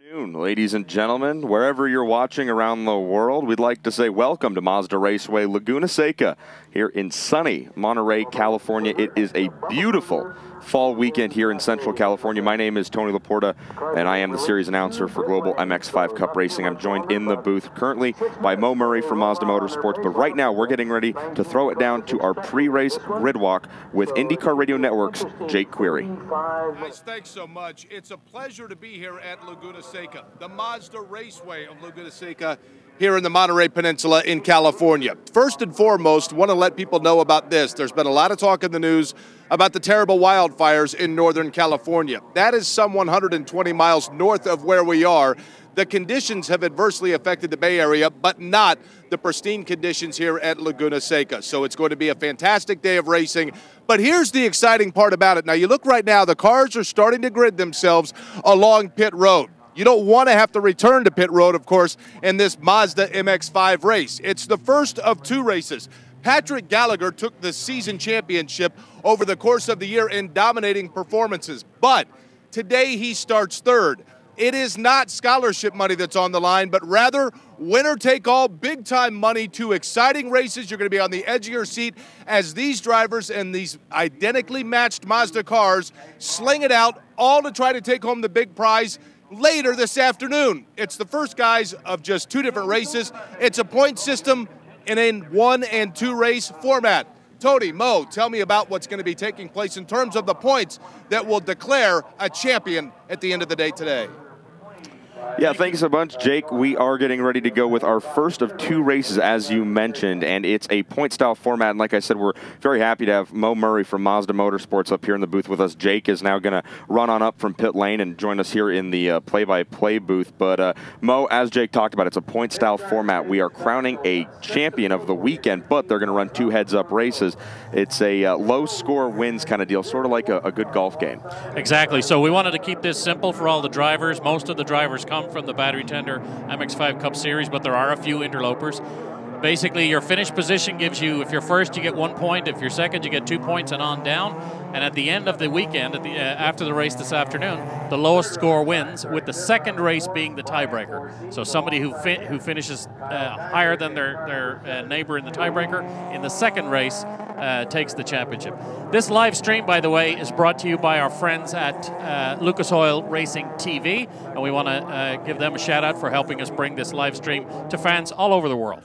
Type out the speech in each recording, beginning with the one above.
Ladies and gentlemen, wherever you're watching around the world, we'd like to say welcome to Mazda Raceway Laguna Seca here in sunny Monterey, California. It is a beautiful fall weekend here in Central California. My name is Tony Laporta, and I am the series announcer for Global MX-5 Cup Racing. I'm joined in the booth currently by Mo Murray from Mazda Motorsports, but right now we're getting ready to throw it down to our pre-race grid walk with IndyCar Radio Network's Jake Query. Guys, thanks so much. It's a pleasure to be here at Laguna Seca, the Mazda Raceway of Laguna Seca here in the Monterey Peninsula in California. First and foremost, want to let people know about this. There's been a lot of talk in the news about the terrible wildfires in Northern California. That is some 120 miles north of where we are. The conditions have adversely affected the Bay Area, but not the pristine conditions here at Laguna Seca. So it's going to be a fantastic day of racing. But here's the exciting part about it. Now, you look right now, the cars are starting to grid themselves along pit road. You don't want to have to return to pit road, of course, in this Mazda MX-5 race. It's the first of two races. Patrick Gallagher took the season championship over the course of the year in dominating performances, but today he starts third. It is not scholarship money that's on the line, but rather winner-take-all, big-time money, two exciting races. You're going to be on the edge of your seat as these drivers and these identically matched Mazda cars sling it out, all to try to take home the big prize later this afternoon. It's the first, guys, of just two different races. It's a point system in a 1 and 2 race format. Tony, Mo, tell me about what's going to be taking place in terms of the points that will declare a champion at the end of the day today. Yeah, thanks a bunch, Jake. We are getting ready to go with our first of two races, as you mentioned, and it's a point-style format. And like I said, we're very happy to have Mo Murray from Mazda Motorsports up here in the booth with us. Jake is now going to run on up from pit lane and join us here in the play-by-play booth. But Mo, as Jake talked about, it's a point-style format. We are crowning a champion of the weekend, but they're going to run two heads-up races. It's a low-score wins kind of deal, sort of like a good golf game. Exactly. So we wanted to keep this simple for all the drivers. Most of the drivers come from the battery tender MX-5 Cup Series, but there are a few interlopers. Basically, your finish position gives you, if you're first, you get 1 point. If you're second, you get 2 points and on down. And at the end of the weekend, after the race this afternoon, the lowest score wins, with the second race being the tiebreaker. So somebody who finishes higher than their neighbor in the tiebreaker in the second race takes the championship. This live stream, by the way, is brought to you by our friends at Lucas Oil Racing TV, and we want to give them a shout out for helping us bring this live stream to fans all over the world.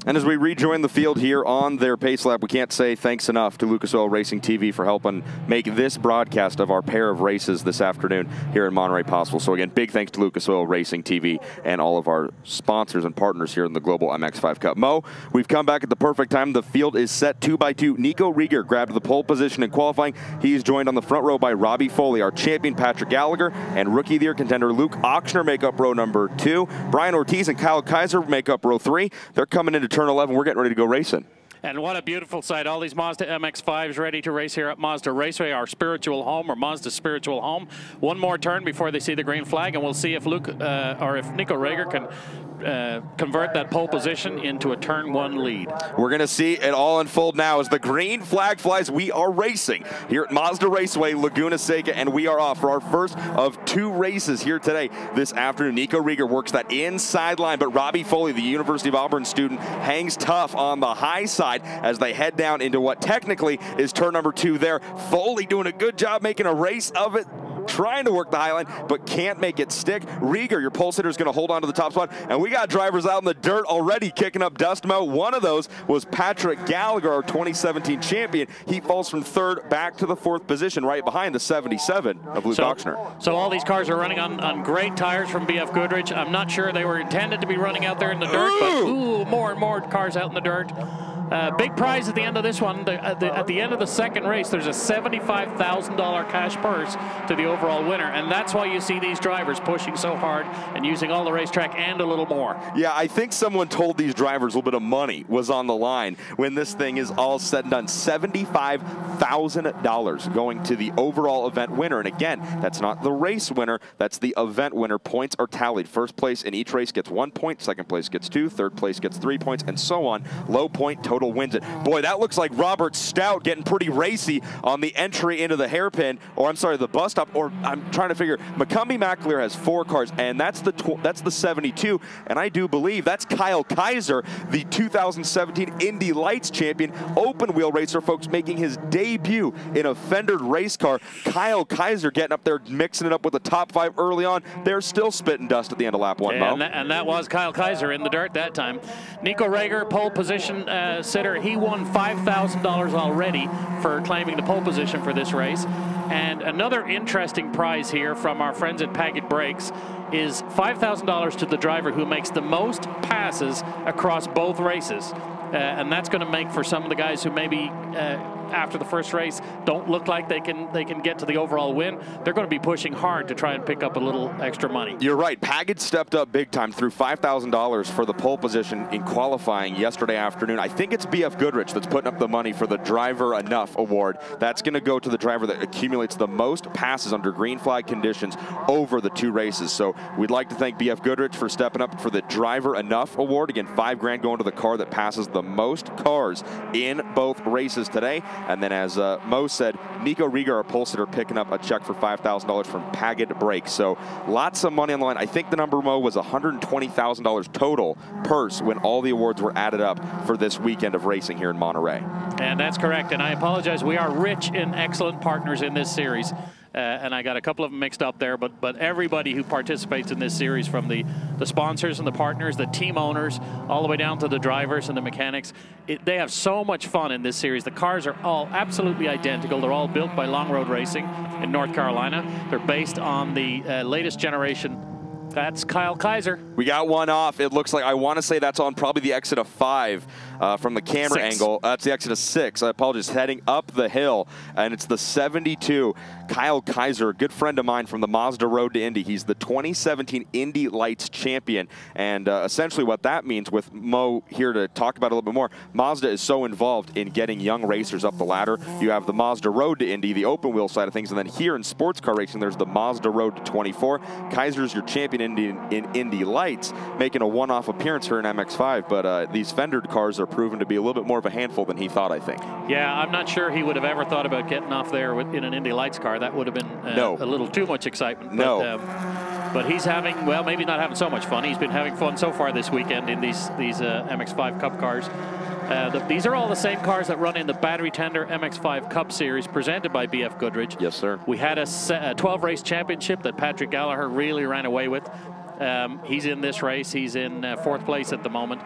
And as we rejoin the field here on their pace lap, we can't say thanks enough to Lucas Oil Racing TV for helping make this broadcast of our pair of races this afternoon here in Monterey possible. So again, big thanks to Lucas Oil Racing TV and all of our sponsors and partners here in the Global MX-5 Cup. Mo, we've come back at the perfect time. The field is set 2 by 2. Nico Rieger grabbed the pole position in qualifying. He's joined on the front row by Robbie Foley. Our champion Patrick Gallagher and Rookie of the Year contender Luke Ochsner make up row number 2. Brian Ortiz and Kyle Keizer make up row 3. They're coming into turn 11. We're getting ready to go racing. And what a beautiful sight. All these Mazda MX-5s ready to race here at Mazda Raceway, our spiritual home, or Mazda's spiritual home. One more turn before they see the green flag, and we'll see if Nico Rieger can convert that pole position into a turn 1 lead. We're going to see it all unfold now as the green flag flies. We are racing here at Mazda Raceway, Laguna Seca, and we are off for our first of 2 races here today. This afternoon, Nico Rieger works that inside line, but Robbie Foley, the University of Auburn student, hangs tough on the high side as they head down into what technically is turn number 2 there. Foley doing a good job making a race of it, trying to work the high line, but can't make it stick. Rieger, your pole sitter, is going to hold on to the top spot, and we got drivers out in the dirt already kicking up dust. Mo, one of those was Patrick Gallagher, our 2017 champion. He falls from 3rd back to the 4th position, right behind the 77 of Luke Ochsner. So all these cars are running on great tires from BF Goodrich. I'm not sure they were intended to be running out there in the dirt, but more and more cars out in the dirt. Big prize at the end of this one. At the end of the second race, there's a $75,000 cash purse to the overall winner, and that's why you see these drivers pushing so hard and using all the racetrack and a little more. Yeah, I think someone told these drivers a little bit of money was on the line when this thing is all said and done. $75,000 going to the overall event winner. And again, that's not the race winner, that's the event winner. Points are tallied. First place in each race gets 1 point, second place gets 2, third place gets 3 points, and so on. Low point total total wins it. Boy, that looks like Robert Stout getting pretty racy on the entry into the hairpin, or I'm sorry, the bus stop, or I'm trying to figure. McCumbee McAleer has 4 cars, and that's the 72, and I do believe that's Kyle Keizer, the 2017 Indy Lights champion, open wheel racer, folks, making his debut in a fendered race car. Kyle Keizer getting up there, mixing it up with the top 5 early on. They're still spitting dust at the end of lap 1, Mo. And that was Kyle Keizer in the dirt that time. Nico Rager, pole position sitter, he won $5,000 already for claiming the pole position for this race. And another interesting prize here from our friends at Paget Brakes is $5,000 to the driver who makes the most passes across both races. And that's going to make for some of the guys who maybe after the first race don't look like they can get to the overall win. They're going to be pushing hard to try and pick up a little extra money. You're right. Paget stepped up big time, threw $5,000 for the pole position in qualifying yesterday afternoon. I think it's BF Goodrich that's putting up the money for the Driver Enough award. That's going to go to the driver that accumulates the most passes under green flag conditions over the 2 races. So we'd like to thank BF Goodrich for stepping up for the Driver Enough award. Again, $5 grand going to the car that passes the most cars in both races today. And then, as Mo said, Nico Rieger, our pole sitter, picking up a check for $5,000 from Paget Brakes. So lots of money on the line. I think the number, Mo, was $120,000 total purse when all the awards were added up for this weekend of racing here in Monterey. And that's correct. And I apologize. We are rich in excellent partners in this series. And I got a couple of them mixed up there, but everybody who participates in this series, from the sponsors and the partners, the team owners, all the way down to the drivers and the mechanics, they have so much fun in this series. The cars are all absolutely identical. They're all built by Long Road Racing in North Carolina. They're based on the latest generation. That's Kyle Keizer. We got one off. It looks like, I want to say that's on probably the exit of 5 from the camera angle. That's the exit of 6. I apologize. Heading up the hill, and it's the 72. Kyle Keizer, a good friend of mine from the Mazda Road to Indy. He's the 2017 Indy Lights champion, and essentially what that means, with Mo here to talk about it a little bit more, Mazda is so involved in getting young racers up the ladder. You have the Mazda Road to Indy, the open wheel side of things, and then here in sports car racing, there's the Mazda Road to 24. Keizer's your champion in Indy Lights, making a one-off appearance here in MX-5, but these fendered cars are proven to be a little bit more of a handful than he thought, I think. Yeah, I'm not sure he would have ever thought about getting off there in an Indy Lights car. That would have been a little too much excitement. But he's having, well, maybe not having so much fun. He's been having fun so far this weekend in these MX-5 Cup cars. These are all the same cars that run in the Battery Tender MX-5 Cup Series presented by BF Goodrich. Yes, sir. We had a 12-race championship that Patrick Gallagher really ran away with. He's in this race. He's in 4th place at the moment.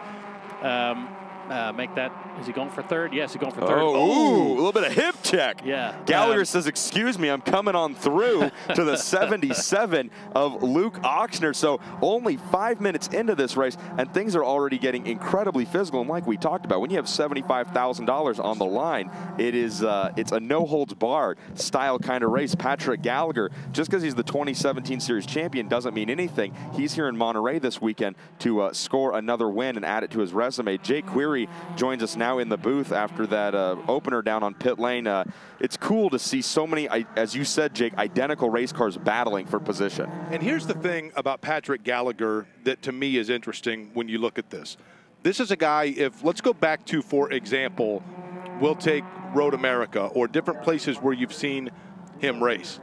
Is he going for 3rd? Yes, he's going for 3rd. Oh, a little bit of hip check. Yeah. Gallagher says, excuse me, I'm coming on through to the 77 of Luke Ochsner. So only 5 minutes into this race, and things are already getting incredibly physical. And like we talked about, when you have $75,000 on the line, it's a no-holds-barred style kind of race. Patrick Gallagher, just because he's the 2017 Series champion doesn't mean anything. He's here in Monterey this weekend to score another win and add it to his resume. Jake Query joins us now in the booth after that opener down on pit lane. It's cool to see so many, as you said, Jake, identical race cars battling for position. And here's the thing about Patrick Gallagher that to me is interesting when you look at this. This is a guy, let's go back to, for example, we'll take Road America or different places where you've seen him race.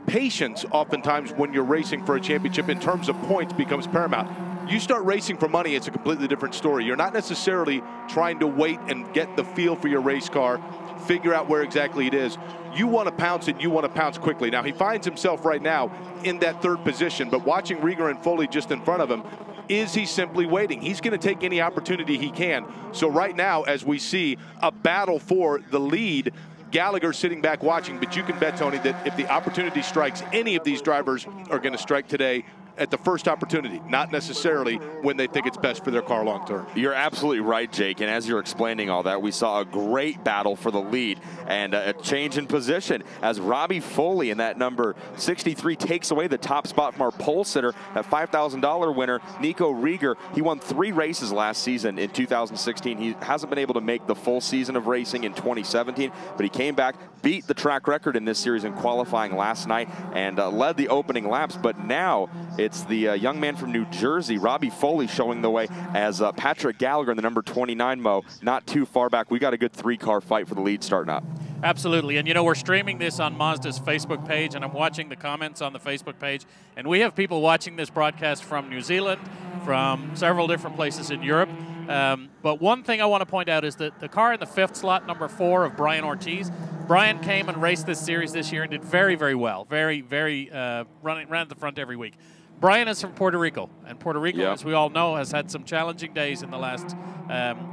Patience, oftentimes, when you're racing for a championship in terms of points, becomes paramount. You start racing for money, it's a completely different story. You're not necessarily trying to wait and get the feel for your race car, figure out where exactly it is. You want to pounce and you want to pounce quickly. Now, he finds himself right now in that 3rd position, but watching Rieger and Foley just in front of him, is he simply waiting? He's going to take any opportunity he can. So right now, as we see a battle for the lead, Gallagher sitting back watching, but you can bet, Tony, that if the opportunity strikes, any of these drivers are going to strike today at the first opportunity, not necessarily when they think it's best for their car long term. You're absolutely right, Jake, and as you're explaining all that, we saw a great battle for the lead and a change in position as Robbie Foley in that number 63 takes away the top spot from our pole sitter, that $5,000 winner, Nico Rieger. He won 3 races last season in 2016. He hasn't been able to make the full season of racing in 2017, but he came back, beat the track record in this series in qualifying last night, and led the opening laps, but now It's the young man from New Jersey, Robbie Foley, showing the way as Patrick Gallagher in the number 29 Mo, not too far back. We got a good 3-car fight for the lead starting up. Absolutely. And, you know, we're streaming this on Mazda's Facebook page, and I'm watching the comments on the Facebook page. And we have people watching this broadcast from New Zealand, from several different places in Europe. But one thing I want to point out is that the car in the 5th slot, number 4 of Brian Ortiz, Brian came and raced this series this year and did very, very well. Ran at the front every week. Brian is from Puerto Rico, and Puerto Rico, as we all know, has had some challenging days in the last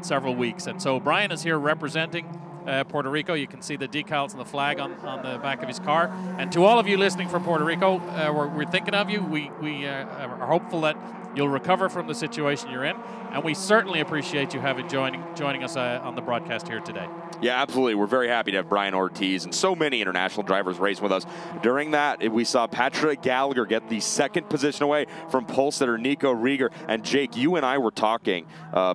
several weeks. And so Brian is here representing Puerto Rico. You can see the decals and the flag on the back of his car. And to all of you listening from Puerto Rico, we're thinking of you. We are hopeful that you'll recover from the situation you're in, and we certainly appreciate you joining us on the broadcast here today. Yeah, absolutely. We're very happy to have Brian Ortiz and so many international drivers racing with us. During that, we saw Patrick Gallagher get the 2nd position away from pole sitter Nico Rieger. And Jake, you and I were talking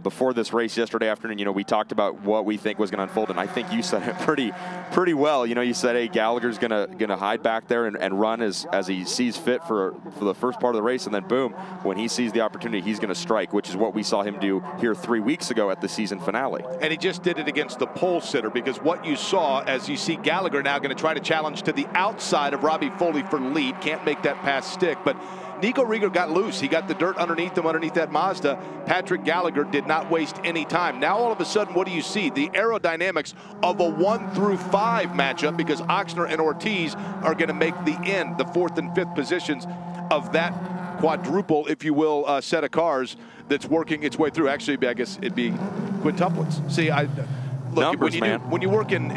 before this race yesterday afternoon. You know, we talked about what we think was going to unfold, and I think you said it pretty well. You know, you said, hey, Gallagher's gonna hide back there and run as he sees fit for the first part of the race, and then boom, when he sees the opportunity, he's going to strike, which is what we saw him do here 3 weeks ago at the season finale. And he just did it against the pole sitter, because what you saw, as you see Gallagher now going to try to challenge to the outside of Robbie Foley for lead, can't make that pass stick, but Nico Rieger got loose. He got the dirt underneath him, underneath that Mazda. Patrick Gallagher did not waste any time. Now all of a sudden, what do you see? The aerodynamics of a 1 through 5 matchup, because Oxner and Ortiz are going to make the end, the 4th and 5th positions of that quadruple, if you will, set of cars that's working its way through. Actually, I guess it'd be quintuplets. See, look, numbers, when you work in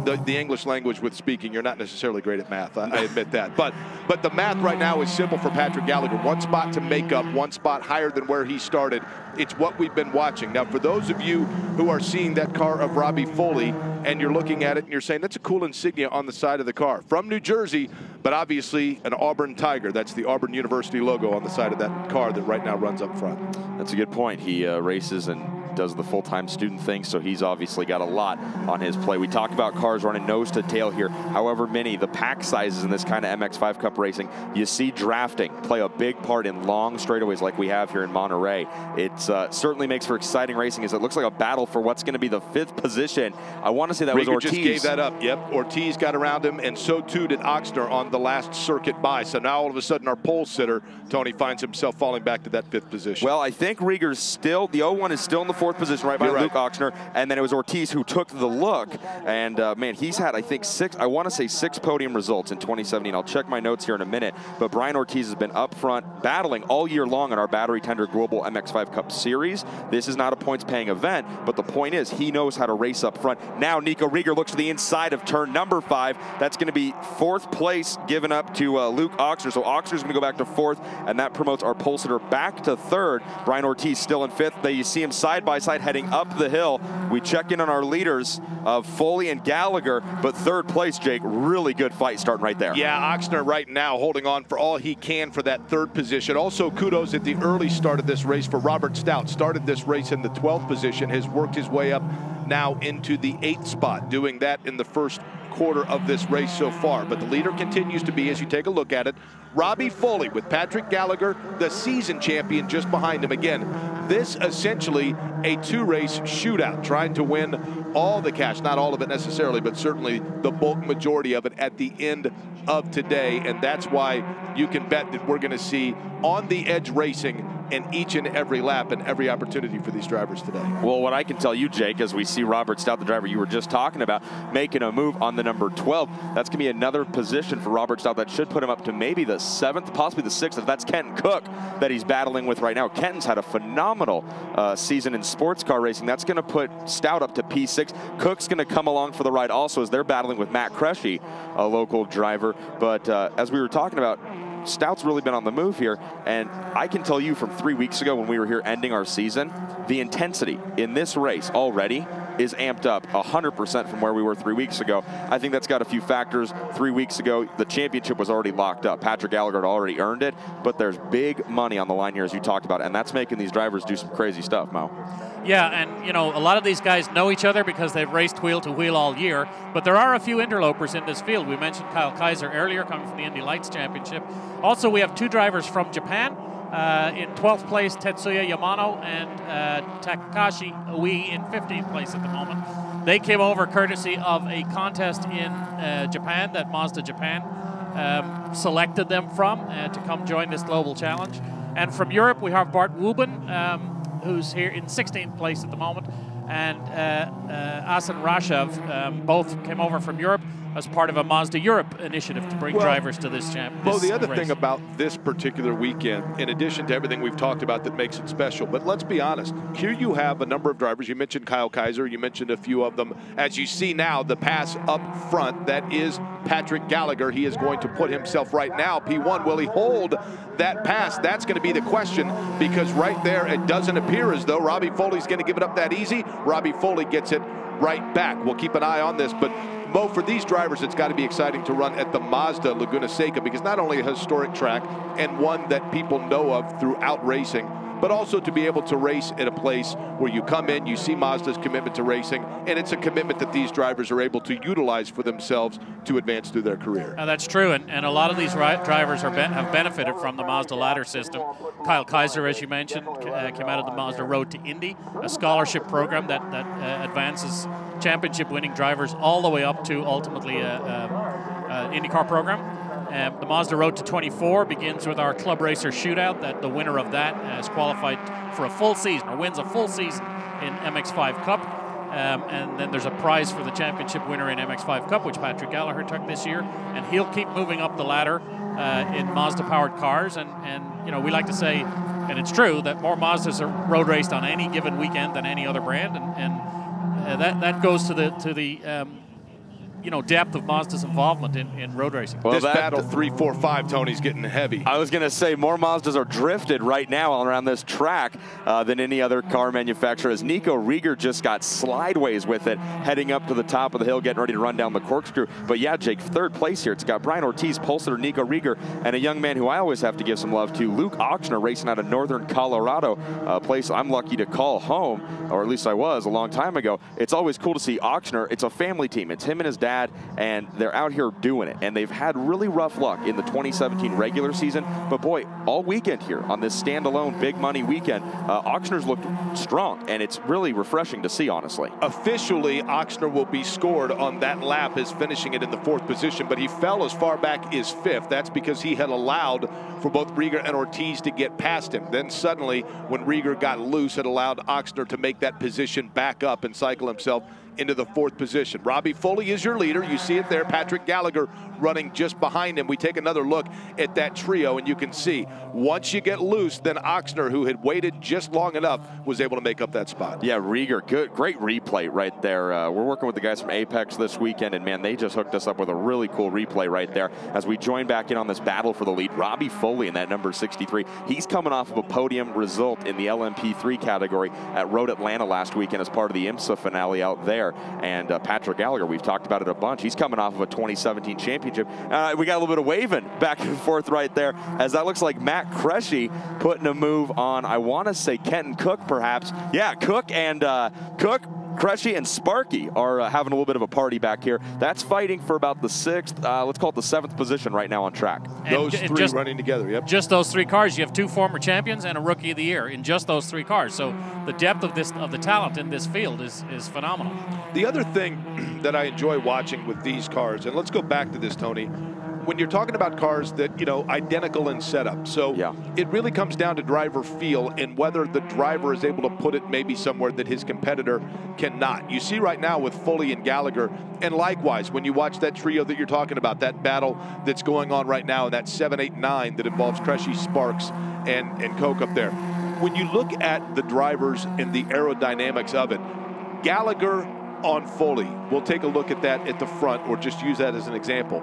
the English language with speaking, you're not necessarily great at math. I admit that. But the math right now is simple for Patrick Gallagher. 1 spot to make up, 1 spot higher than where he started. It's what we've been watching. Now, for those of you who are seeing that car of Robbie Foley and you're looking at it and you're saying, that's a cool insignia on the side of the car. From New Jersey, but obviously an Auburn Tiger. That's the Auburn University logo on the side of that car that right now runs up front. That's a good point. He races and does the full-time student thing, so he's obviously got a lot on his plate. We talked about cars running nose to tail here. However many, the pack sizes in this kind of MX-5 Cup racing, you see drafting play a big part in long straightaways like we have here in Monterey. It certainly makes for exciting racing, as it looks like a battle for what's going to be the 5th position. I want to say that was Ortiz. Just gave that up. Yep, Ortiz got around him, and so too did Oxner on the last circuit by. So now all of a sudden our pole sitter, Tony, finds himself falling back to that 5th position. Well, I think Rieger's still, the 01 is still in the 4th position, right by Luke Oxner, and then it was Ortiz who took the look. And man, he's had, I think, 6 podium results in 2017. I'll check my notes here in a minute, but Brian Ortiz has been up front battling all year long in our Battery Tender Global MX-5 Cup Series. This is not a points-paying event, but the point is he knows how to race up front. Now Nico Rieger looks to the inside of turn number 5. That's going to be 4th place given up to Luke Oxner. So Oxner's going to go back to 4th, and that promotes our pole sitter back to 3rd. Brian Ortiz still in 5th. There you see him side by side heading up the hill. We check in on our leaders of Foley and Gallagher, but 3rd place, Jake, really good fight starting right there. Yeah, Oxner right now holding on for all he can for that 3rd position. Also, kudos at the early start of this race for Robert Stout. Started this race in the 12th position, has worked his way up now into the 8th spot, doing that in the first quarter of this race so far. But the leader continues to be, as you take a look at it, Robbie Foley, with Patrick Gallagher, the season champion, just behind him. Again, this essentially a 2-race shootout, trying to win all the cash, not all of it necessarily, but certainly the bulk majority of it at the end of today. And that's why you can bet that we're going to see on the edge racing in each and every lap and every opportunity for these drivers today. Well, what I can tell you, Jake, as we see Robert Stout, the driver you were just talking about, making a move on the number 12, that's going to be another position for Robert Stout that should put him up to maybe the 7th, possibly the 6th, if that's Kenton Cook that he's battling with right now. Kenton's had a phenomenal season in sports car racing. That's going to put Stout up to P6. Cook's going to come along for the ride also, as they're battling with Matt Cresci, a local driver. But as we were talking about, Stout's really been on the move here, and I can tell you from 3 weeks ago when we were here ending our season, the intensity in this race already is amped up 100% from where we were 3 weeks ago. I think that's got a few factors. 3 weeks ago, the championship was already locked up. Patrick Gallagher had already earned it, but there's big money on the line here, as you talked about, and that's making these drivers do some crazy stuff, Mo. Yeah, and you know, a lot of these guys know each other because they've raced wheel to wheel all year, but there are a few interlopers in this field. We mentioned Kyle Keizer earlier, coming from the Indy Lights Championship. Also, we have 2 drivers from Japan. In 12th place, Tetsuya Yamano and Takashi Ui in 15th place at the moment. They came over courtesy of a contest in Japan that Mazda Japan selected them from to come join this global challenge. And from Europe, we have Bart Wuben, who's here in 16th place at the moment, and Asen Rashev, both came over from Europe as part of a Mazda Europe initiative to bring drivers to this championship. Well, the other thing about this particular weekend, in addition to everything we've talked about that makes it special, but let's be honest, here you have a number of drivers. You mentioned Kyle Keizer, you mentioned a few of them. As you see now, the pass up front, that is Patrick Gallagher. He is going to put himself right now, P1. Will he hold that pass? That's going to be the question, because right there, it doesn't appear as though Robbie Foley's going to give it up that easy. Robbie Foley gets it right back. We'll keep an eye on this, but Mo, for these drivers, it's got to be exciting to run at the Mazda Laguna Seca, because not only a historic track and one that people know of throughout racing, but also to be able to race at a place where you come in, you see Mazda's commitment to racing, and it's a commitment that these drivers are able to utilize for themselves to advance through their career. That's true, and a lot of these drivers have benefited from the Mazda ladder system. Kyle Keizer, as you mentioned, came out of the Mazda Road to Indy, a scholarship program that advances championship-winning drivers all the way up to ultimately an IndyCar program. The Mazda Road to 24 begins with our Club Racer Shootout, that the winner of that is qualified for a full season, or wins a full season in MX-5 Cup. And then there's a prize for the championship winner in MX-5 Cup, which Patrick Gallagher took this year. And he'll keep moving up the ladder in Mazda-powered cars. And you know, we like to say, and it's true, that more Mazdas are road raced on any given weekend than any other brand. And that goes to the you know, depth of Mazda's involvement in road racing. Well, this battle 3, 4, 5, Tony's getting heavy. I was going to say more Mazdas are drifted right now around this track than any other car manufacturer, as Nico Rieger just got slideways with it, heading up to the top of the hill, getting ready to run down the corkscrew. But yeah, Jake, 3rd place here. It's got Brian Ortiz, pole sitter Nico Rieger, and a young man who I always have to give some love to, Luke Auctioner, racing out of Northern Colorado, a place I'm lucky to call home, or at least I was a long time ago. It's always cool to see Auctioner. It's a family team. It's him and his dad, and they're out here doing it. And they've had really rough luck in the 2017 regular season, but boy, all weekend here on this standalone big money weekend, Auctioner's looked strong, and it's really refreshing to see, honestly. Officially, Auctioner will be scored on that lap as finishing it in the 4th position, but he fell as far back as 5th. That's because he had allowed for both Rieger and Ortiz to get past him. Then suddenly, when Rieger got loose, it allowed Auctioner to make that position back up and cycle himself into the 4th position. Robbie Foley is your leader. You see it there. Patrick Gallagher running just behind him. We take another look at that trio, and you can see once you get loose, then Auctioner, who had waited just long enough, was able to make up that spot. Yeah, Rieger, great replay right there. We're working with the guys from Apex this weekend, and man, they just hooked us up with a really cool replay right there as we join back in on this battle for the lead. Robbie Foley in that number 63. He's coming off of a podium result in the LMP3 category at Road Atlanta last weekend as part of the IMSA finale out there. And Patrick Gallagher, we've talked about it a bunch. He's coming off of a 2017 championship. We got a little bit of waving back and forth right there, as that looks like Matt Cresci putting a move on, I want to say Kenton Cook, perhaps. Yeah, Cook and Cresci and Sparky are having a little bit of a party back here. That's fighting for about the 6th, let's call it the 7th position right now on track. Those three running together, yep. Just those 3 cars. You have 2 former champions and a Rookie of the Year in just those 3 cars. So the depth of the talent in this field is phenomenal. The other thing that I enjoy watching with these cars, and let's go back to this, Tony, when you're talking about cars that, you know, identical in setup. So yeah, it really comes down to driver feel and whether the driver is able to put it maybe somewhere that his competitor cannot. You see right now with Foley and Gallagher, and likewise, when you watch that trio that you're talking about, that battle that's going on right now in that 7, 8, 9 that involves Cresci, Sparks, and Coke up there. When you look at the drivers and the aerodynamics of it, Gallagher on Foley, we'll take a look at that at the front, or just use that as an example.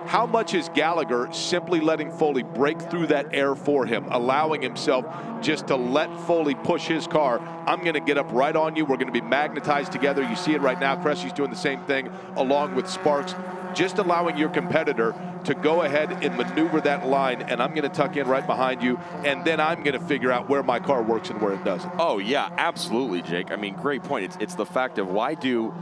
How much is Gallagher simply letting Foley break through that air for him, allowing himself just to let Foley push his car? I'm going to get up right on you. We're going to be magnetized together. You see it right now. Cresci's doing the same thing along with Sparks, just allowing your competitor to go ahead and maneuver that line, and I'm going to tuck in right behind you, and then I'm going to figure out where my car works and where it doesn't. Oh, yeah, absolutely, Jake. I mean, great point. It's the fact of why do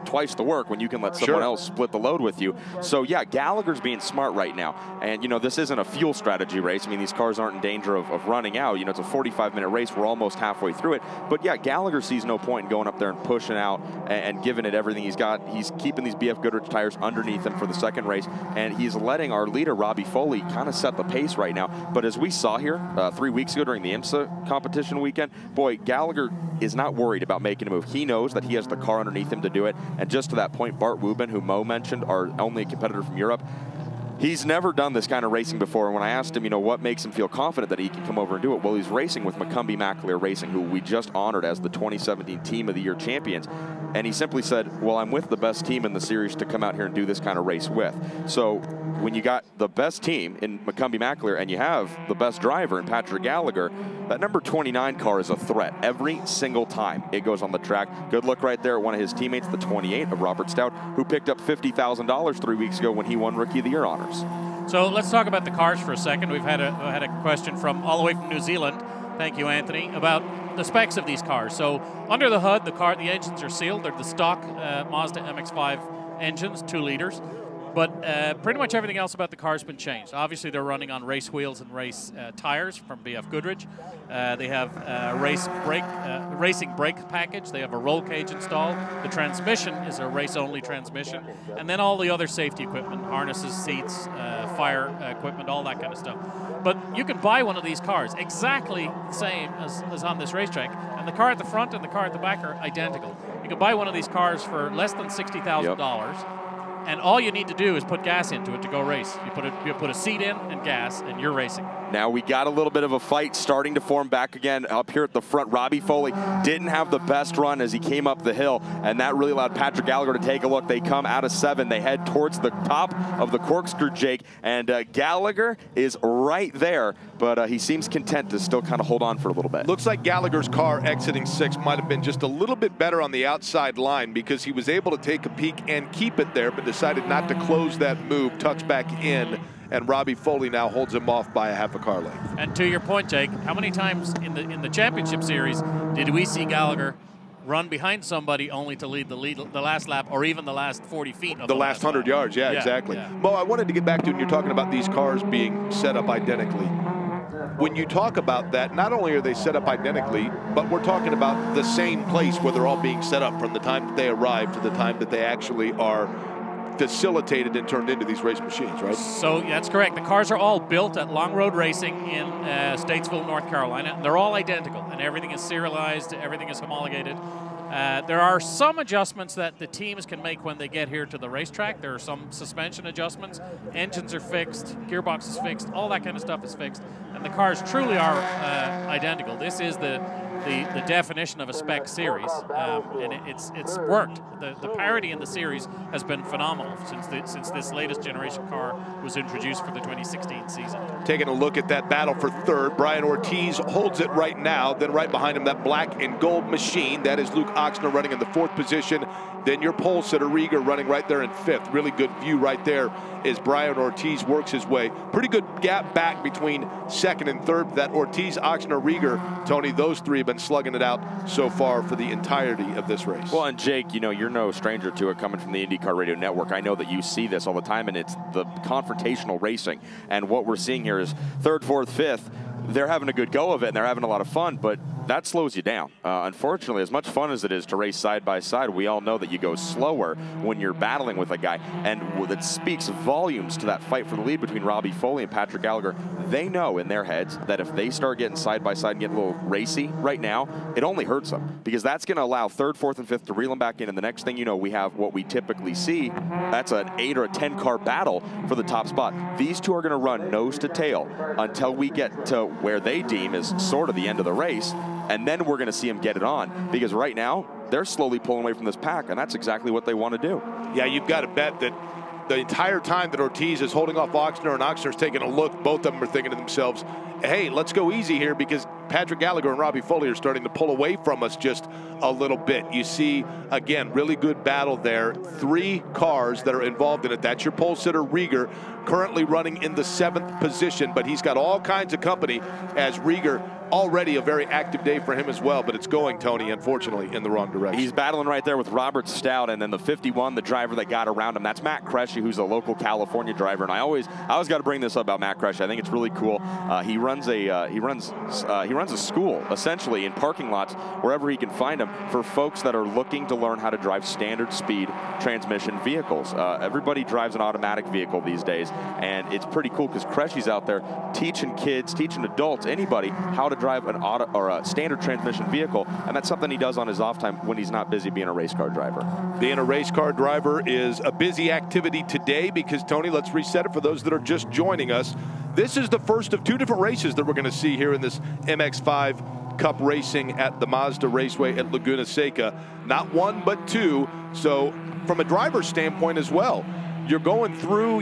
twice the work when you can let someone else split the load with you. So yeah, Gallagher's being smart right now. And, you know, this isn't a fuel strategy race. I mean, these cars aren't in danger of running out. You know, it's a 45-minute race. We're almost halfway through it. But yeah, Gallagher sees no point in going up there and pushing out and giving it everything he's got. He's keeping these BF Goodrich tires underneath him for the second race, and he's letting our leader, Robbie Foley, kind of set the pace right now. But as we saw here 3 weeks ago during the IMSA competition weekend, boy, Gallagher is not worried about making a move. He knows that he has the car underneath him to do it. And just to that point, Bart Wubben, who Mo mentioned, our only competitor from Europe, he's never done this kind of racing before. And when I asked him, you know, what makes him feel confident that he can come over and do it, well, he's racing with McCumbee Racing, who we just honored as the 2017 Team of the Year champions. And he simply said, well, I'm with the best team in the series to come out here and do this kind of race with. So when you got the best team in McCumbee and you have the best driver in Patrick Gallagher, that number 29 car is a threat every single time it goes on the track. Good look right there at one of his teammates, the 28 of Robert Stout, who picked up $50,000 3 weeks ago when he won Rookie of the Year honors. So let's talk about the cars for a second. We've had a question from all the way from New Zealand. Thank you, Anthony, about the specs of these cars. So under the hood, the engines are sealed. They're the stock Mazda MX-5 engines, 2 liters. But pretty much everything else about the car has been changed. Obviously, they're running on race wheels and race tires from BF Goodrich. They have a racing brake package. They have a roll cage installed. The transmission is a race-only transmission. And then all the other safety equipment, harnesses, seats, fire equipment, all that kind of stuff. But you can buy one of these cars exactly the same as on this racetrack. And the car at the front and the car at the back are identical. You can buy one of these cars for less than $60,000. And all you need to do is put gas into it to go race. You put a seat in and gas, and you're racing. Now we got a little bit of a fight starting to form back again up here at the front. Robbie Foley didn't have the best run as he came up the hill, and that really allowed Patrick Gallagher to take a look. They come out of 7. They head towards the top of the corkscrew, Jake, and Gallagher is right there, but he seems content to still kind of hold on for a little bit. Looks like Gallagher's car exiting 6 might have been just a little bit better on the outside line because he was able to take a peek and keep it there, but decided not to close that move, touch back in, and Robbie Foley now holds him off by a half a car length. And to your point, Jake, how many times in the championship series did we see Gallagher run behind somebody only to lead the last lap or even the last 40 feet of the last 100 yards? Yeah, exactly. Yeah. Mo, I wanted to get back to when you're talking about these cars being set up identically. When you talk about that, not only are they set up identically, but we're talking about the same place where they're all being set up from the time that they arrive to the time that they actually are facilitated and turned into these race machines, right? So that's correct. The cars are all built at Long Road Racing in Statesville, North Carolina. They're all identical, and everything is serialized, everything is homologated. There are some adjustments that the teams can make when they get here to the racetrack. There are some suspension adjustments. Engines are fixed, gearbox is fixed, all that kind of stuff is fixed. And the cars truly are identical. This is the definition of a spec series, and it's worked. The parity in the series has been phenomenal since this latest generation car was introduced for the 2016 season. Taking a look at that battle for third, Brian Ortiz holds it right now. Then right behind him, that black and gold machine. That is Luke Oxner running in the 4th position. Then your pole sitter, Rieger, running right there in 5th. Really good view right there as Brian Ortiz works his way. Pretty good gap back between 2nd and 3rd. That Ortiz, Oxner, Rieger, Tony, those 3 have been slugging it out so far for the entirety of this race. Well, and Jake, you know, you're no stranger to it coming from the IndyCar Radio Network. I know that you see this all the time, and it's the confrontational racing. And what we're seeing here is 3rd, 4th, 5th. They're having a good go of it, and they're having a lot of fun, but that slows you down. Unfortunately, as much fun as it is to race side by side, we all know that you go slower when you're battling with a guy, and that speaks volumes to that fight for the lead between Robbie Foley and Patrick Gallagher. They know in their heads that if they start getting side by side and get a little racy right now, it only hurts them, because that's going to allow 3rd, 4th, and 5th to reel them back in, and the next thing you know, we have what we typically see. That's an 8 or a 10 car battle for the top spot. These 2 are going to run nose to tail until we get to where they deem is sort of the end of the race, and then we're going to see them get it on, because right now they're slowly pulling away from this pack, and that's exactly what they want to do. Yeah, you've got to bet that the entire time that Ortiz is holding off Oxner and Oxner's taking a look, both of them are thinking to themselves, hey, let's go easy here, because Patrick Gallagher and Robbie Foley are starting to pull away from us just a little bit. You see, again, really good battle there. 3 cars that are involved in it. That's your pole sitter, Rieger, currently running in the 7th position, but he's got all kinds of company as Rieger already a very active day for him as well, but it's going, Tony, unfortunately, in the wrong direction. He's battling right there with Robert Stout, and then the 51, the driver that got around him. That's Matt Cresci, who's a local California driver. And I always got to bring this up about Matt Cresci. I think it's really cool. He runs a school essentially in parking lots wherever he can find them for folks that are looking to learn how to drive standard speed transmission vehicles. Everybody drives an automatic vehicle these days, and it's pretty cool because Cresci's out there teaching kids, teaching adults, anybody how to drive an auto or a standard transmission vehicle, and that's something he does on his off time when he's not busy being a race car driver. Being a race car driver is a busy activity today because, Tony, let's reset it for those that are just joining us. This is the first of 2 different races that we're going to see here in this MX-5 Cup racing at the Mazda Raceway at Laguna Seca. Not 1, but 2. So from a driver's standpoint as well, you're going through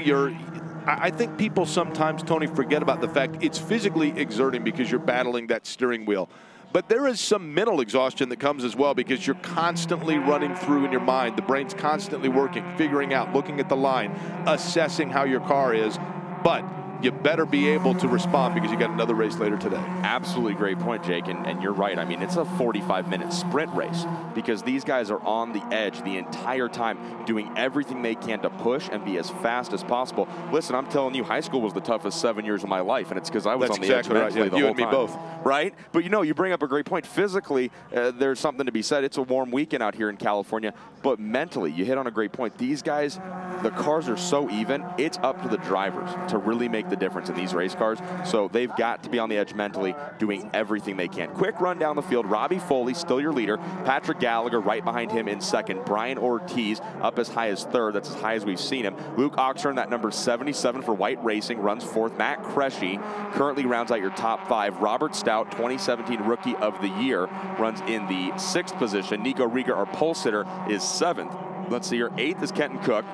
I think people sometimes, Tony, forget about the fact it's physically exerting because you're battling that steering wheel. But there is some mental exhaustion that comes as well because you're constantly running through in your mind. The brain's constantly working, figuring out, looking at the line, assessing how your car is. But you better be able to respond because you got another race later today. Absolutely great point, Jake, and you're right. I mean, it's a 45-minute sprint race because these guys are on the edge the entire time doing everything they can to push and be as fast as possible. Listen, I'm telling you, high school was the toughest 7 years of my life, and it's because I was on the edge mentally the whole time. You and me both. Right? But you know, you bring up a great point. Physically, there's something to be said. It's a warm weekend out here in California, but mentally, you hit on a great point. These guys, the cars are so even, it's up to the drivers to really make the difference in these race cars. So they've got to be on the edge mentally, doing everything they can. Quick run down the field. Robbie Foley, still your leader. Patrick Gallagher right behind him in second. Brian Ortiz up as high as third. That's as high as we've seen him. Luke Oxford, that number 77 for White Racing, runs fourth. Matt Cresci currently rounds out your top 5. Robert Stout, 2017 Rookie of the Year, runs in the 6th position. Nico Rieger, our pole sitter, is 7th. Let's see, your 8th is Kenton Cook.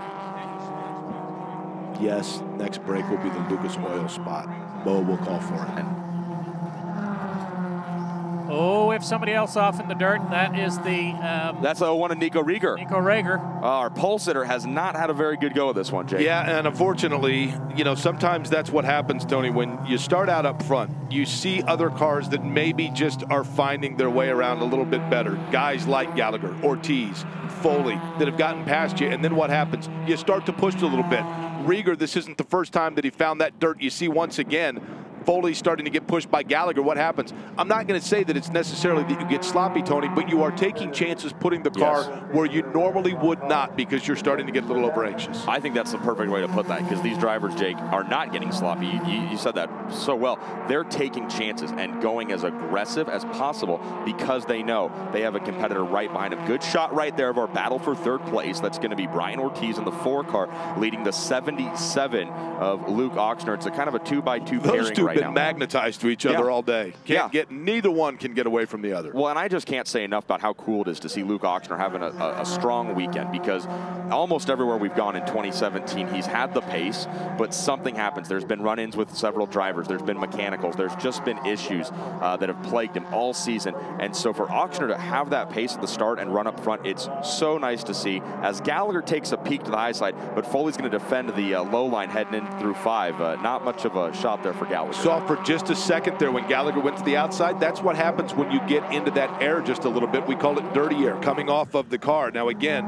Yes, next break will be the Lucas Oil spot. Bo will call for it. Oh, if somebody else off in the dirt, that is the... That's the 01 of Nico Rieger. Nico Rieger. Our pole sitter has not had a very good go of this one, Jake. Yeah, and unfortunately, you know, sometimes that's what happens, Tony. When you start out up front, you see other cars that maybe just are finding their way around a little bit better. Guys like Gallagher, Ortiz, Foley, that have gotten past you, and then what happens? You start to push a little bit. Rieger, this isn't the first time that he found that dirt. You see once again, Foley's starting to get pushed by Gallagher. What happens? I'm not going to say that it's necessarily that you get sloppy, Tony, but you are taking chances putting the car where you normally would not because you're starting to get a little over anxious. I think that's the perfect way to put that because these drivers, Jake, are not getting sloppy. You said that so well. They're taking chances and going as aggressive as possible because they know they have a competitor right behind them. Good shot right there of our battle for third place. That's going to be Brian Ortiz in the 4 car leading the 77 of Luke Oxnard. It's a kind of a 2x2 pairing right now. Been magnetized to each other all day. Neither one can get away from the other. Well, and I just can't say enough about how cool it is to see Luke Oxnard having a strong weekend because almost everywhere we've gone in 2017, he's had the pace, but something happens. There's been run-ins with several drivers. There's been mechanicals. There's just been issues that have plagued him all season. And so for Oxnard to have that pace at the start and run up front, it's so nice to see as Gallagher takes a peek to the high side, but Foley's going to defend the low line heading in through 5. Not much of a shot there for Gallagher. Soft for just a second there when Gallagher went to the outside. That's what happens when you get into that air just a little bit. We call it dirty air coming off of the car. Now again,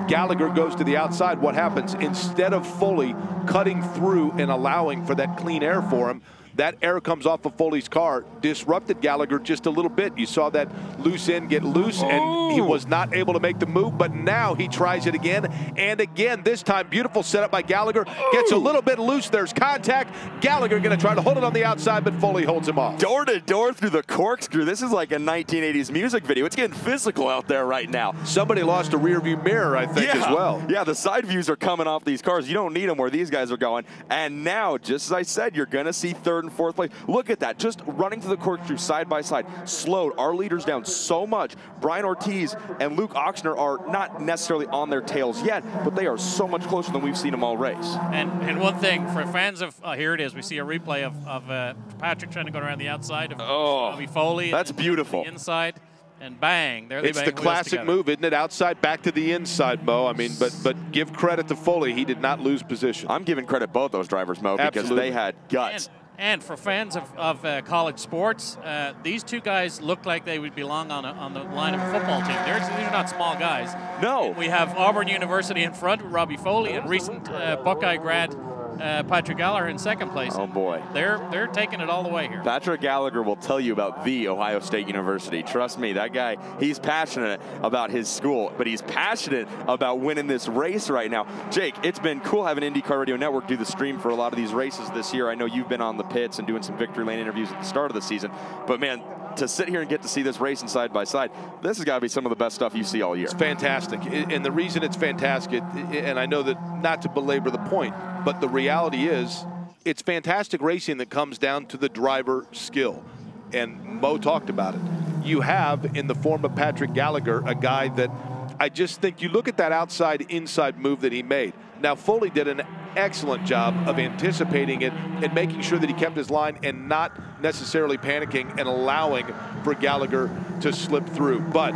Gallagher goes to the outside. What happens? Instead of Foley cutting through and allowing for that clean air for him, that air comes off of Foley's car, disrupted Gallagher just a little bit. You saw that loose end get loose, and he was not able to make the move, but now he tries it again, and again, this time, beautiful setup by Gallagher. Gets a little bit loose, there's contact. Gallagher gonna try to hold it on the outside, but Foley holds him off. Door to door through the corkscrew. This is like a 1980s music video. It's getting physical out there right now. Somebody lost a rear view mirror, I think, as well. Yeah, the side views are coming off these cars. You don't need them where these guys are going, and now, just as I said, you're gonna see 3rd and 4th place. Look at that, just running through the corkscrew side by side, slowed our leaders down so much. Brian Ortiz and Luke Oxnard are not necessarily on their tails yet, but they are so much closer than we've seen them all race. And one thing, for fans of, here it is, we see a replay of Patrick trying to go around the outside of Robbie Foley. That's beautiful. The inside. And bang, there they It's the classic move, isn't it? Outside, back to the inside, Mo. I mean, but give credit to Foley. He did not lose position. I'm giving credit both those drivers, Mo, because they had guts. And for fans of college sports, these two guys look like they would belong on the line of a football team. These are not small guys. No. We have Auburn University in front, Robbie Foley, and recent Buckeye grad Patrick Gallagher in second place. Oh boy, they're taking it all the way here. Patrick Gallagher will tell you about the Ohio State University. Trust me, that guy, he's passionate about his school, but he's passionate about winning this race right now. Jake, it's been cool having IndyCar Radio Network do the stream for a lot of these races this year. I know you've been on the pits and doing some victory lane interviews at the start of the season, but man, to sit here and get to see this racing side by side, this has got to be some of the best stuff you see all year. It's fantastic. And the reason it's fantastic, and I know that not to belabor the point, but the reality is it's fantastic racing that comes down to the driver skill. And Mo talked about it. You have, in the form of Patrick Gallagher, a guy that I just think you look at that outside-inside move that he made. Now, Foley did an excellent job of anticipating it and making sure that he kept his line and not necessarily panicking and allowing for Gallagher to slip through. But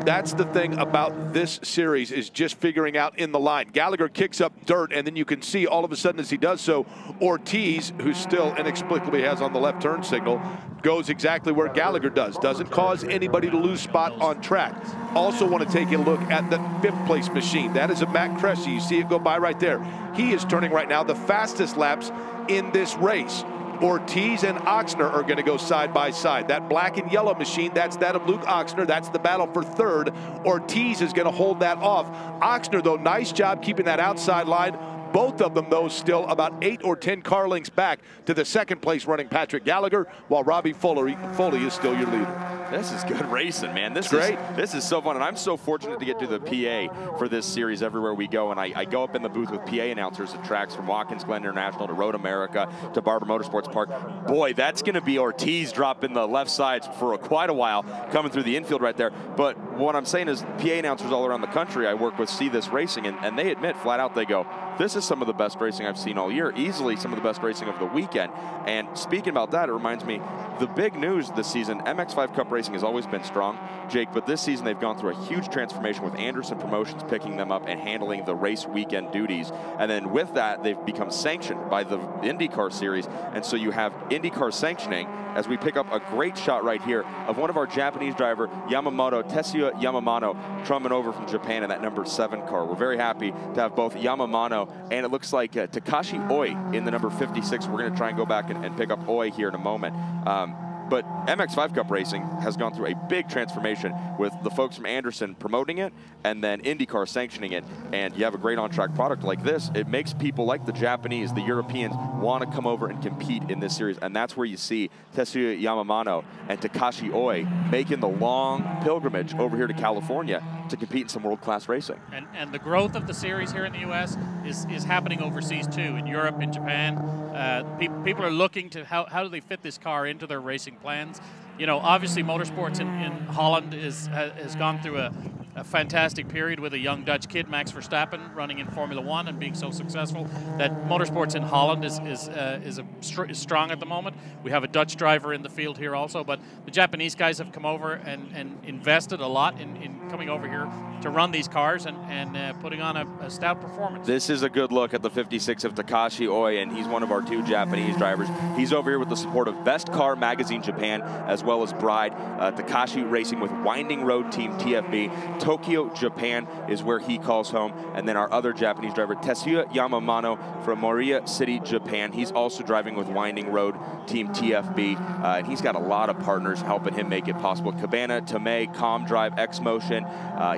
that's the thing about this series, is just figuring out in the line. Gallagher kicks up dirt, and then you can see all of a sudden as he does so, Ortiz, who still inexplicably has on the left turn signal, goes exactly where Gallagher does. Doesn't cause anybody to lose spot on track. Also want to take a look at the fifth place machine. That is a Matt Cressy. You see it go by right there. He is turning right now the fastest laps in this race. Ortiz and Oxner are going to go side by side. That black and yellow machine, that's that of Luke Oxner. That's the battle for third. Ortiz is going to hold that off. Oxner, though, nice job keeping that outside line. Both of them, though, still about 8 or 10 car lengths back to the second place running Patrick Gallagher, while Robbie Foley is still your leader. This is good racing, man. This is so fun, and I'm so fortunate to get to the PA for this series everywhere we go, and I go up in the booth with PA announcers at tracks from Watkins Glen International to Road America to Barber Motorsports Park. Boy, that's going to be Ortiz dropping the left sides for quite a while, coming through the infield right there. But what I'm saying is PA announcers all around the country I work with see this racing, and they admit flat out, they go, this is some of the best racing I've seen all year, easily some of the best racing of the weekend. And speaking about that, it reminds me, the big news this season, MX-5 Cup racing has always been strong, Jake, but this season they've gone through a huge transformation with Anderson Promotions picking them up and handling the race weekend duties. And then with that, they've become sanctioned by the IndyCar series. And so you have IndyCar sanctioning as we pick up a great shot right here of one of our Japanese driver, Yamamoto, Tetsuya Yamamoto, trumping over from Japan in that number 7 car. We're very happy to have both Yamamoto and it looks like Takashi Oi in the number 56. We're going to try and go back and pick up Oi here in a moment. But MX-5 Cup racing has gone through a big transformation with the folks from Anderson promoting it and then IndyCar sanctioning it. And you have a great on-track product like this, it makes people like the Japanese, the Europeans, want to come over and compete in this series. And that's where you see Tetsuya Yamamoto and Takashi Oi making the long pilgrimage over here to California to compete in some world-class racing. And the growth of the series here in the U.S. is happening overseas too, in Europe, in Japan. People are looking to how do they fit this car into their racing plans. You know, obviously motorsports in Holland has gone through a fantastic period with a young Dutch kid, Max Verstappen, running in Formula One and being so successful that motorsports in Holland is strong at the moment. We have a Dutch driver in the field here also, but the Japanese guys have come over and invested a lot in coming over here to run these cars and putting on a stout performance. This is a good look at the 56 of Takashi Oi, and he's one of our 2 Japanese drivers. He's over here with the support of Best Car Magazine Japan, as well as Bride. Takashi racing with Winding Road Team TFB. Tokyo, Japan is where he calls home. And then our other Japanese driver, Tetsuya Yamamoto from Moriya City, Japan. He's also driving with Winding Road Team TFB. And he's got a lot of partners helping him make it possible. Cabana, Tomei, ComDrive, X-Motion.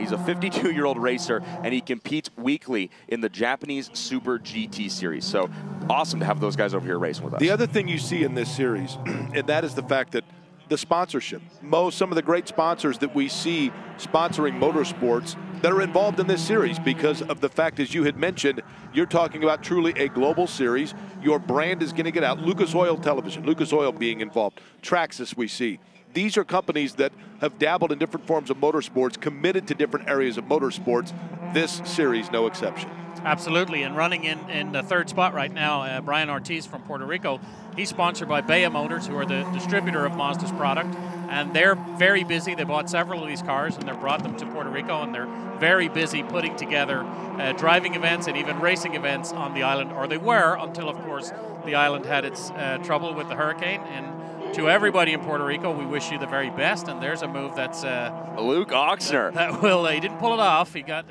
He's a 52-year-old racer, and he competes weekly in the Japanese Super GT Series. So awesome to have those guys over here racing with us. The other thing you see in this series, and that is the fact that the sponsorship. Some of the great sponsors that we see sponsoring motorsports that are involved in this series because of the fact, as you had mentioned, you're talking about truly a global series. Your brand is going to get out. Lucas Oil Television, Lucas Oil being involved. Traxxas we see. These are companies that have dabbled in different forms of motorsports, committed to different areas of motorsports. This series, no exception. Absolutely, and running in the 3rd spot right now, Brian Ortiz from Puerto Rico. He's sponsored by Bea Motors, who are the distributor of Mazda's product. And they're very busy. They bought several of these cars and they brought them to Puerto Rico, and they're very busy putting together driving events and even racing events on the island, or they were until, of course, the island had its trouble with the hurricane. And to everybody in Puerto Rico, we wish you the very best. And there's a move that's Luke Ochsner. That will he didn't pull it off. He got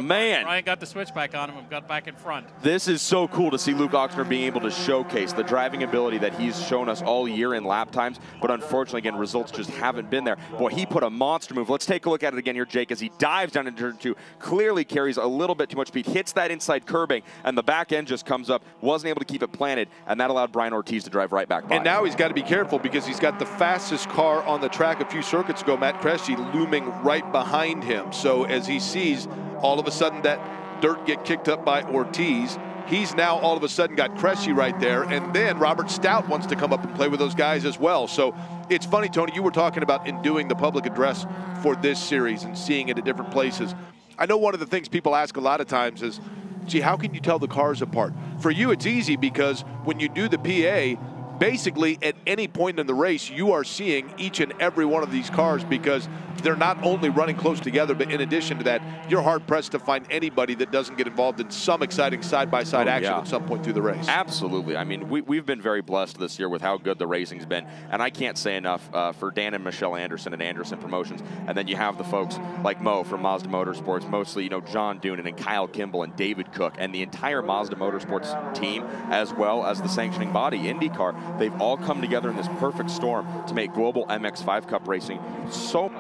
man. Ryan got the switch back on him and got back in front. This is so cool to see Luke Ochsner being able to showcase the driving ability that he's shown us all year in lap times, but unfortunately, again, results just haven't been there. Boy, he put a monster move. Let's take a look at it again here, Jake, as he dives down into turn 2, clearly carries a little bit too much speed, hits that inside curbing, and the back end just comes up, wasn't able to keep it planted, and that allowed Brian Ortiz to drive right back by. And now he's got to be careful because he's got the fastest car on the track a few circuits ago, Matt Cressy, looming right behind him. So as he sees all of a sudden that dirt get kicked up by Ortiz, he's now all of a sudden got Cressy right there, and then Robert Stout wants to come up and play with those guys as well. So it's funny, Tony, you were talking about in doing the public address for this series and seeing it at different places. I know one of the things people ask a lot of times is, gee, how can you tell the cars apart? For you, it's easy because when you do the PA, basically at any point in the race, you are seeing each and every one of these cars because they're not only running close together, but in addition to that, you're hard-pressed to find anybody that doesn't get involved in some exciting side-by-side action at some point through the race. Absolutely. I mean, we've been very blessed this year with how good the racing's been, and I can't say enough for Dan and Michelle Anderson and Anderson Promotions, and then you have the folks like Mo from Mazda Motorsports, mostly, you know, John Doonan and Kyle Kimball and David Cook, and the entire Mazda Motorsports team, as well as the sanctioning body, IndyCar. They've all come together in this perfect storm to make Global MX-5 Cup racing so,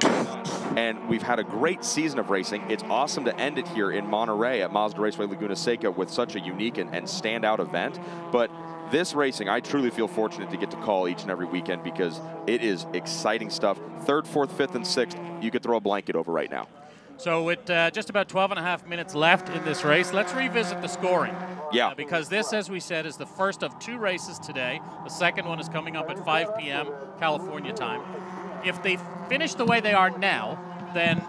and we've had a great season of racing. It's awesome to end it here in Monterey at Mazda Raceway Laguna Seca with such a unique and standout event. But this racing, I truly feel fortunate to get to call each and every weekend because it is exciting stuff. 3rd, 4th, 5th, and 6th, you could throw a blanket over right now. So with just about 12.5 minutes left in this race, let's revisit the scoring. Yeah. Because this, as we said, is the first of 2 races today. The second one is coming up at 5 p.m. California time. If they finish the way they are now, then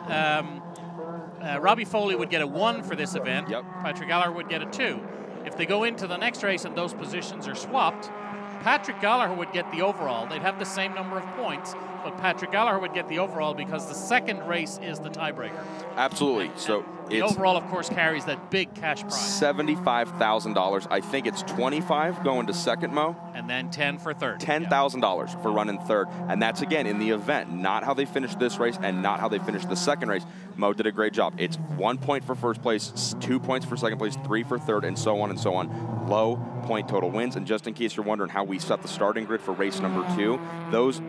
Robbie Foley would get a 1 for this event. Yep. Patrick Gallagher would get a 2. If they go into the next race and those positions are swapped, Patrick Gallagher would get the overall. They'd have the same number of points, but Patrick Gallagher would get the overall because the second race is the tiebreaker. Absolutely. So the overall, of course, carries that big cash prize. $75,000. I think it's $25 going to second, Mo. And then 10 for third. $10,000 for running third. And that's, again, in the event, not how they finished this race and not how they finished the second race. Mo did a great job. It's 1 point for first place, 2 points for second place, 3 for third, and so on and so on. Low point total wins. And just in case you're wondering how we set the starting grid for race number 2, those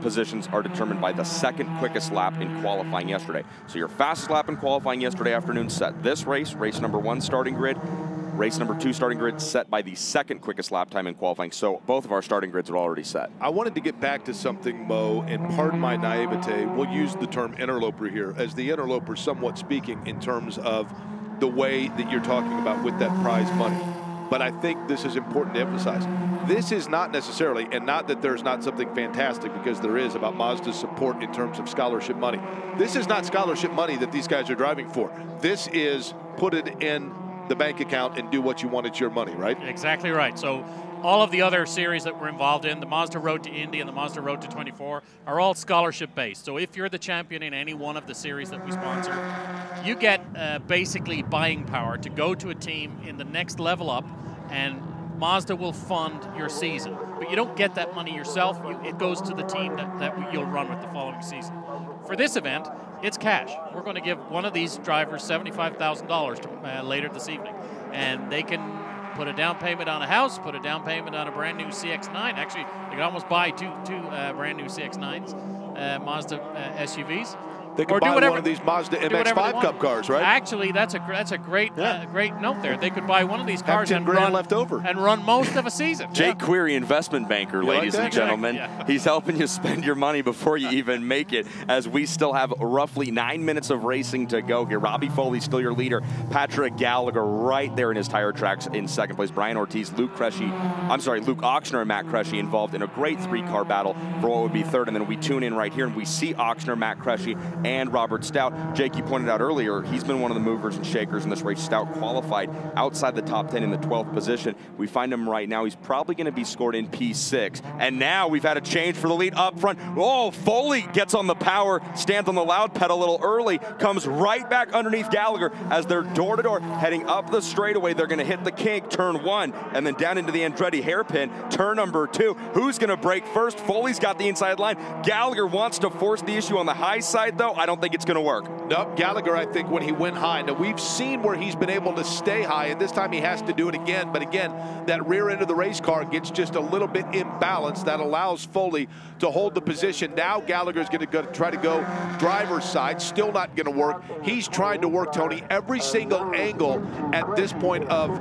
positions are determined by the second quickest lap in qualifying yesterday. So your fastest lap in qualifying yesterday afternoon set this race, race number 1 starting grid, race number 2 starting grid set by the second quickest lap time in qualifying. So both of our starting grids are already set. I wanted to get back to something, Mo, and pardon my naivete, we'll use the term interloper here, as the interloper somewhat speaking in terms of the way that you're talking about with that prize money. But I think this is important to emphasize. This is not necessarily, and not that there's not something fantastic, because there is, about Mazda's support in terms of scholarship money. This is not scholarship money that these guys are driving for. This is put it in the bank account and do what you want. It's your money, right? Exactly right. So all of the other series that we're involved in, the Mazda Road to Indy and the Mazda Road to 24, are all scholarship based. So if you're the champion in any one of the series that we sponsor, you get basically buying power to go to a team in the next level up, and Mazda will fund your season. But you don't get that money yourself. It goes to the team that you'll run with the following season. For this event, it's cash. We're going to give one of these drivers $75,000 later this evening. And they can put a down payment on a house, put a down payment on a brand new CX-9. Actually, they could almost buy two brand new CX-9s, Mazda SUVs. They could buy one of these Mazda MX-5 Cup cars, right? Actually, that's a great great note there. They could buy one of these cars and run left over and run most of a season. Jake Query, investment banker, ladies and gentlemen. Yeah. He's helping you spend your money before you even make it, as we still have roughly 9 minutes of racing to go here. Robbie Foley still your leader. Patrick Gallagher right there in his tire tracks in second place. Brian Ortiz, Luke Ochsner and Matt Cressy involved in a great 3-car battle for what would be third. And then we tune in right here and we see Ochsner, Matt Cressy, and Robert Stout. Jake, you pointed out earlier, he's been one of the movers and shakers in this race. Stout qualified outside the top 10 in the 12th position. We find him right now. He's probably going to be scored in P6. And now we've had a change for the lead up front. Oh, Foley gets on the power, stands on the loud pedal a little early, comes right back underneath Gallagher as they're door-to-door heading up the straightaway. They're going to hit the kink, turn 1, and then down into the Andretti hairpin, turn number 2. Who's going to break first? Foley's got the inside line. Gallagher wants to force the issue on the high side, though. I don't think it's going to work. Nope, Gallagher, I think, when he went high. Now, we've seen where he's been able to stay high, and this time he has to do it again. But again, that rear end of the race car gets just a little bit imbalanced. That allows Foley to hold the position. Now Gallagher's going to try to go driver's side. Still not going to work. He's trying to work, Tony, every single angle at this point of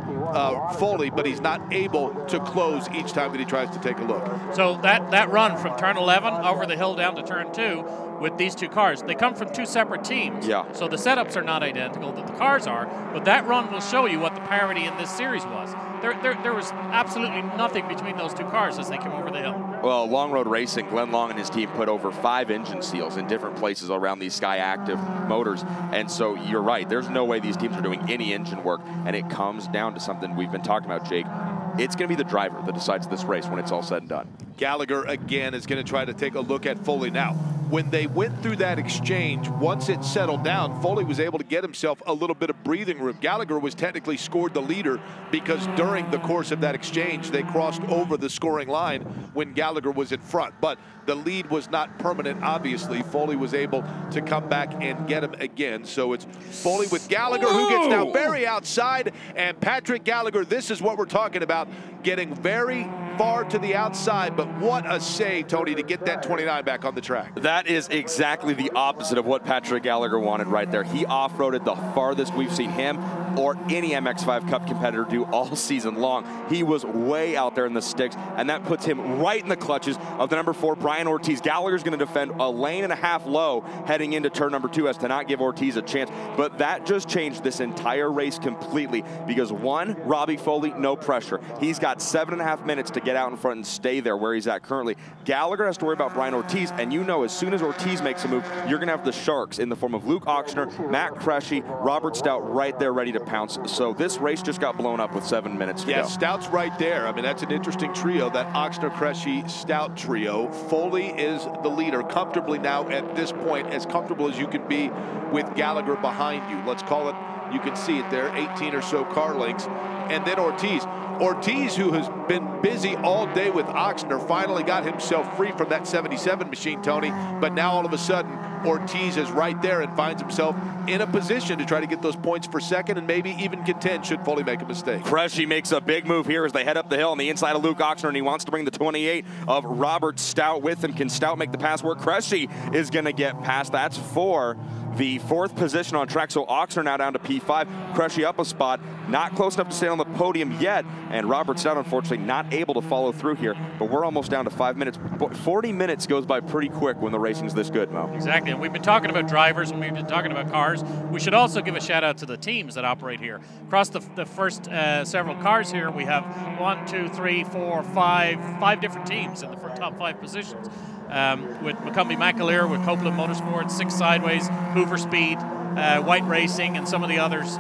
Foley, but he's not able to close each time that he tries to take a look. So that run from turn 11 over the hill down to turn 2 with these two cars, they come from two separate teams. Yeah. So the setups are not identical, the cars are, but that run will show you what the parity in this series was. There was absolutely nothing between those two cars as they came over the hill. Well, Long Road Racing, Glenn Long and his team put over 5 engine seals in different places around these Sky Active motors. And so you're right, there's no way these teams are doing any engine work. And it comes down to something we've been talking about, Jake. It's going to be the driver that decides this race when it's all said and done. Gallagher, again, is going to try to take a look at Foley. Now, when they went through that exchange, once it settled down, Foley was able to get himself a little bit of breathing room. Gallagher was technically scored the leader because during the course of that exchange, they crossed over the scoring line when Gallagher was in front. But the lead was not permanent, obviously. Foley was able to come back and get him again. So it's Foley with Gallagher, who gets now very outside, and Patrick Gallagher, this is what we're talking about, getting very far to the outside, but what a save, Tony, to get that 29 back on the track. That is exactly the opposite of what Patrick Gallagher wanted right there. He off-roaded the farthest we've seen him or any MX-5 Cup competitor do all season long. He was way out there in the sticks, and that puts him right in the clutches of the number 4, Brian Ortiz. Gallagher's going to defend a lane and a half low heading into turn number 2 as to not give Ortiz a chance, but that just changed this entire race completely because 1, Robbie Foley, no pressure. He's got 7.5 minutes to get out in front and stay there where he's at currently. Gallagher has to worry about Brian Ortiz, and you know as soon as Ortiz makes a move, you're going to have the Sharks in the form of Luke Ochsner, Matt Cressy, Robert Stout right there ready to pounce. So this race just got blown up with 7 minutes to go. Yeah, Stout's right there. I mean, that's an interesting trio, that Ochsner, Cressy, Stout trio. Foley is the leader comfortably now at this point, as comfortable as you can be with Gallagher behind you. Let's call it, you can see it there, 18 or so car lengths. And then Ortiz, who has been busy all day with Ochsner, finally got himself free from that 77 machine, Tony. But now all of a sudden, Ortiz is right there and finds himself in a position to try to get those points for second and maybe even contend should Foley make a mistake. Cressy makes a big move here as they head up the hill on the inside of Luke Ochsner, and he wants to bring the 28 of Robert Stout with him. Can Stout make the pass where Cressy is going to get past? That's for the 4th position on track. So Ochsner now down to P5. Cressy up a spot, not close enough to stay on the podium yet, and Robert Stout unfortunately not able to follow through here, but we're almost down to 5 minutes. 40 minutes goes by pretty quick when the racing's this good, Mo. Exactly, and we've been talking about drivers and we've been talking about cars. We should also give a shout out to the teams that operate here. Across the first several cars here, we have 1, 2, 3, 4, 5 different teams in the top 5 positions. With McCumbee McAleer, with Copeland Motorsports, 6 Sideways, Hoover Speed, White Racing, and some of the others.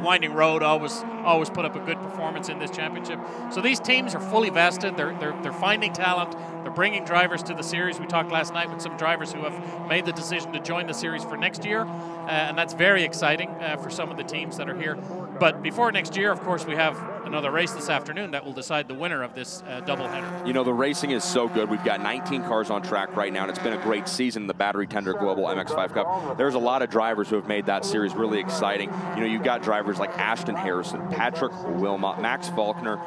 Winding Road always put up a good performance in this championship. So these teams are fully vested. They're finding talent. They're bringing drivers to the series. We talked last night with some drivers who have made the decision to join the series for next year, and that's very exciting for some of the teams that are here. But before next year, of course, we have another race this afternoon that will decide the winner of this doubleheader. You know, the racing is so good. We've got 19 cars on track right now, and it's been a great season in the Battery Tender Global MX-5 Cup. There's a lot of drivers who have made that series really exciting. You know, you've got drivers like Ashton Harrison, Patrick Wilmot, Max Faulkner,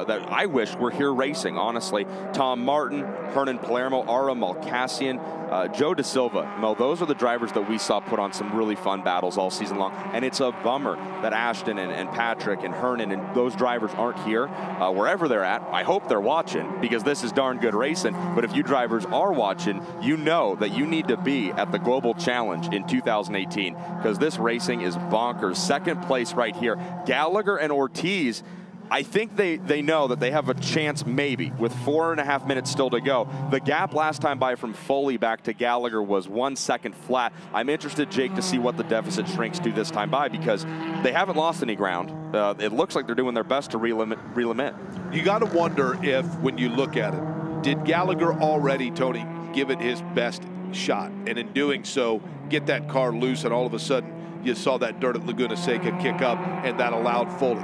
that I wish were here racing, honestly. Tom Martin, Hernan Palermo, Ara Malkassian, Joe Da Silva. Mo, those are the drivers that we saw put on some really fun battles all season long, and it's a bummer that Ashton and Patrick and Hernan and those drivers aren't here. Wherever they're at, I hope they're watching, because this is darn good racing. But if you drivers are watching, you know that you need to be at the Global Challenge in 2018, because this racing is bonkers. Second place right here. Gallagher and Ortiz, I think they know that they have a chance maybe with 4.5 minutes still to go. The gap last time by from Foley back to Gallagher was 1 second flat. I'm interested, Jake, to see what the deficit shrinks to this time by, because they haven't lost any ground. It looks like they're doing their best to reel them in. You got to wonder if, when you look at it, did Gallagher already, Tony, give it his best shot, and in doing so, get that car loose, and all of a sudden you saw that dirt at Laguna Seca kick up, and that allowed Foley.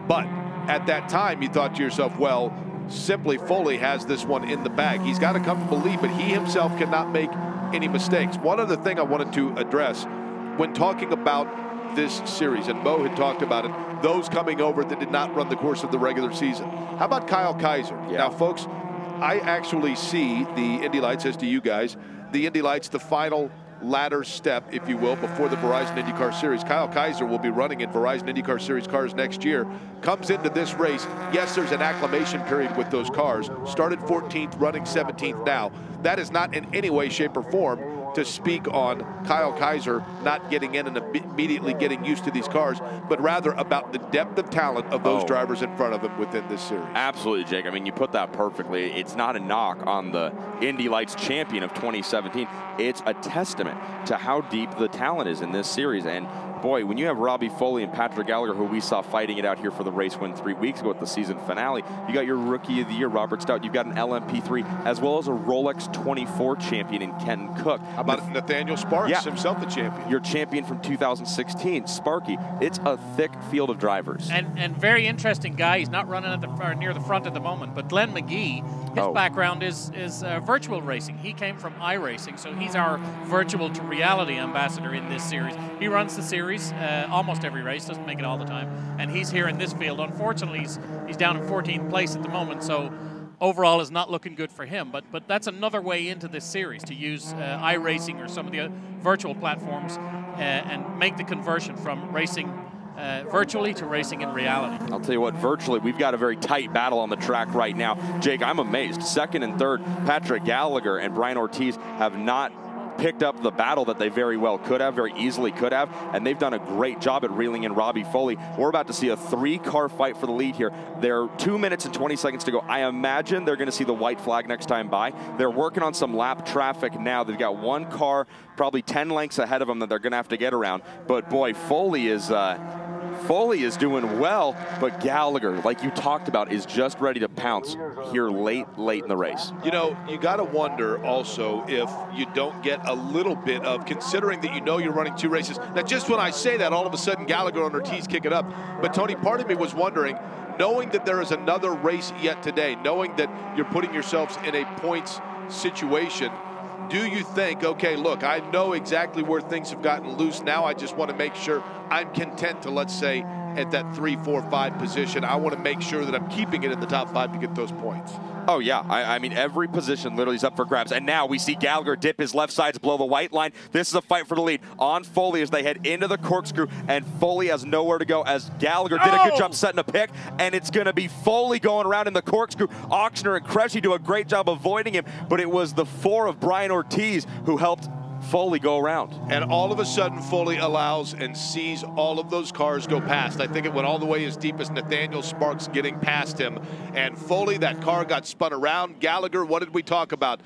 But at that time, you thought to yourself, well, simply Foley has this one in the bag. He's got to come to believe, but he himself cannot make any mistakes. One other thing I wanted to address when talking about this series, and Mo had talked about it, those coming over that did not run the course of the regular season. How about Kyle Keizer? Yeah. Now, folks, I actually see the Indy Lights, as do you guys, the Indy Lights, the final ladder step, if you will, before the Verizon IndyCar Series. Kyle Keizer will be running in Verizon IndyCar Series cars next year. Comes into this race. Yes, there's an acclimation period with those cars. Started 14th, running 17th now. That is not in any way, shape, or form to speak on Kyle Keizer not getting in and immediately getting used to these cars, but rather about the depth of talent of those drivers in front of him within this series. Absolutely, Jake. I mean, you put that perfectly. It's not a knock on the Indy Lights champion of 2017. It's a testament to how deep the talent is in this series. And boy, when you have Robbie Foley and Patrick Gallagher, who we saw fighting it out here for the race win 3 weeks ago at the season finale, you got your Rookie of the Year, Robert Stout. You've got an LMP3, as well as a Rolex 24 champion in Kenton Cook. How about Nathaniel Sparks, himself the champion? Your champion from 2016, Sparky. It's a thick field of drivers. And very interesting guy. He's not running at or near the front at the moment, but Glenn McGee, his background is virtual racing. He came from iRacing, so he's our virtual to reality ambassador in this series. He runs the series almost every race, doesn't make it all the time, and he's here in this field. Unfortunately, he's down in 14th place at the moment, so overall is not looking good for him. But that's another way into this series, to use iRacing or some of the virtual platforms and make the conversion from racing virtually to racing in reality. I'll tell you what, virtually, we've got a very tight battle on the track right now. Jake, I'm amazed. Second and third, Patrick Gallagher and Brian Ortiz have not picked up the battle that they very well could have, very easily could have, and they've done a great job at reeling in Robbie Foley. We're about to see a 3-car fight for the lead here. They're 2 minutes and 20 seconds to go. I imagine they're going to see the white flag next time by. They're working on some lap traffic now. They've got one car probably 10 lengths ahead of them that they're going to have to get around. But boy, Foley is doing well, but Gallagher, like you talked about, is just ready to pounce here late in the race. You know, you got to wonder also if you don't get a little bit of, considering that you know you're running 2 races. Now, just when I say that, all of a sudden Gallagher and Ortiz kick it up. But Tony, part of me was wondering, knowing that there is another race yet today, knowing that you're putting yourselves in a points situation, do you think, okay, look, I know exactly where things have gotten loose. Now I just want to make sure I'm content to, let's say, at that 3, 4, 5 position. I want to make sure that I'm keeping it in the top 5 to get those points. Oh, yeah. I mean, every position literally is up for grabs. And now we see Gallagher dip his left sides below the white line. This is a fight for the lead on Foley as they head into the corkscrew, and Foley has nowhere to go as Gallagher did a good job setting a pick, and it's going to be Foley going around in the corkscrew. Auctioner and Kresge do a great job avoiding him, but it was the 4 of Brian Ortiz who helped Foley go around. And all of a sudden, Foley allows and sees all of those cars go past. I think it went all the way as deep as Nathaniel Sparks getting past him. And Foley, that car got spun around. Gallagher, what did we talk about?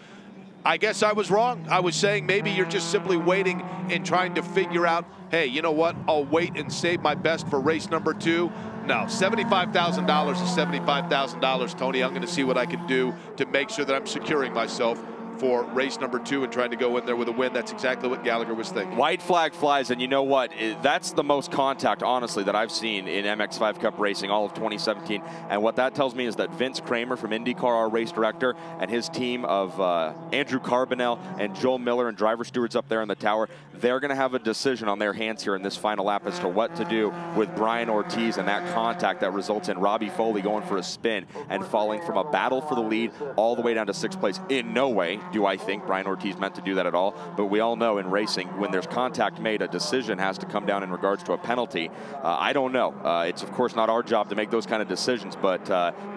I guess I was wrong. I was saying maybe you're just simply waiting and trying to figure out, hey, you know what? I'll wait and save my best for race number 2. No, $75,000 is $75,000, Tony. I'm going to see what I can do to make sure that I'm securing myself for race number 2 and trying to go in there with a win. That's exactly what Gallagher was thinking. White flag flies, and you know what? That's the most contact, honestly, that I've seen in MX-5 Cup racing all of 2017. And what that tells me is that Vince Kramer from IndyCar, our race director, and his team of Andrew Carbonell and Joel Miller and driver stewards up there in the tower, they're going to have a decision on their hands here in this final lap as to what to do with Brian Ortiz and that contact that results in Robbie Foley going for a spin and falling from a battle for the lead all the way down to 6th place. In no way do I think Brian Ortiz meant to do that at all, but we all know in racing, when there's contact made, a decision has to come down in regards to a penalty. I don't know. It's, of course, not our job to make those kind of decisions, but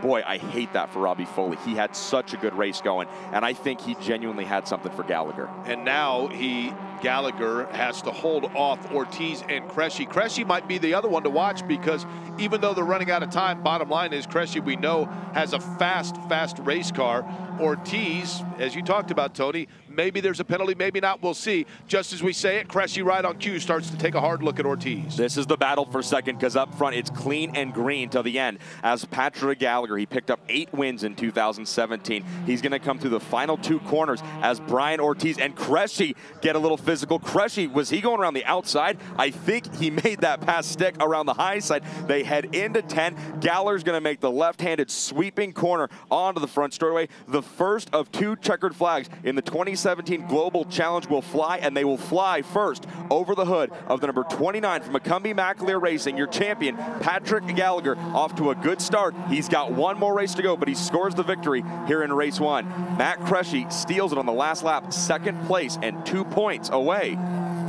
boy, I hate that for Robbie Foley. He had such a good race going, and I think he genuinely had something for Gallagher. And now he Gallagher has to hold off Ortiz and Cressy. Cressy might be the other one to watch because even though they're running out of time, bottom line is Cressy, we know, has a fast race car. Ortiz, as you talked about, Tony, maybe there's a penalty, maybe not, we'll see. Just as we say it, Cressy right on cue starts to take a hard look at Ortiz. This is the battle for second because up front it's clean and green till the end. As Patrick Gallagher, he picked up 8 wins in 2017. He's going to come through the final 2 corners as Brian Ortiz and Cressy get a little physical. Cressy, was he going around the outside? I think he made that pass stick around the high side. They head into 10. Gallagher's going to make the left-handed sweeping corner onto the front straightaway. The first of 2 checkered flags in the 2017 Global Challenge will fly, and they will fly first over the hood of the number 29 from Macomb McAleer Racing, your champion, Patrick Gallagher, off to a good start. He's got 1 more race to go, but he scores the victory here in race 1. Matt Cressy steals it on the last lap, 2nd place and 2 points away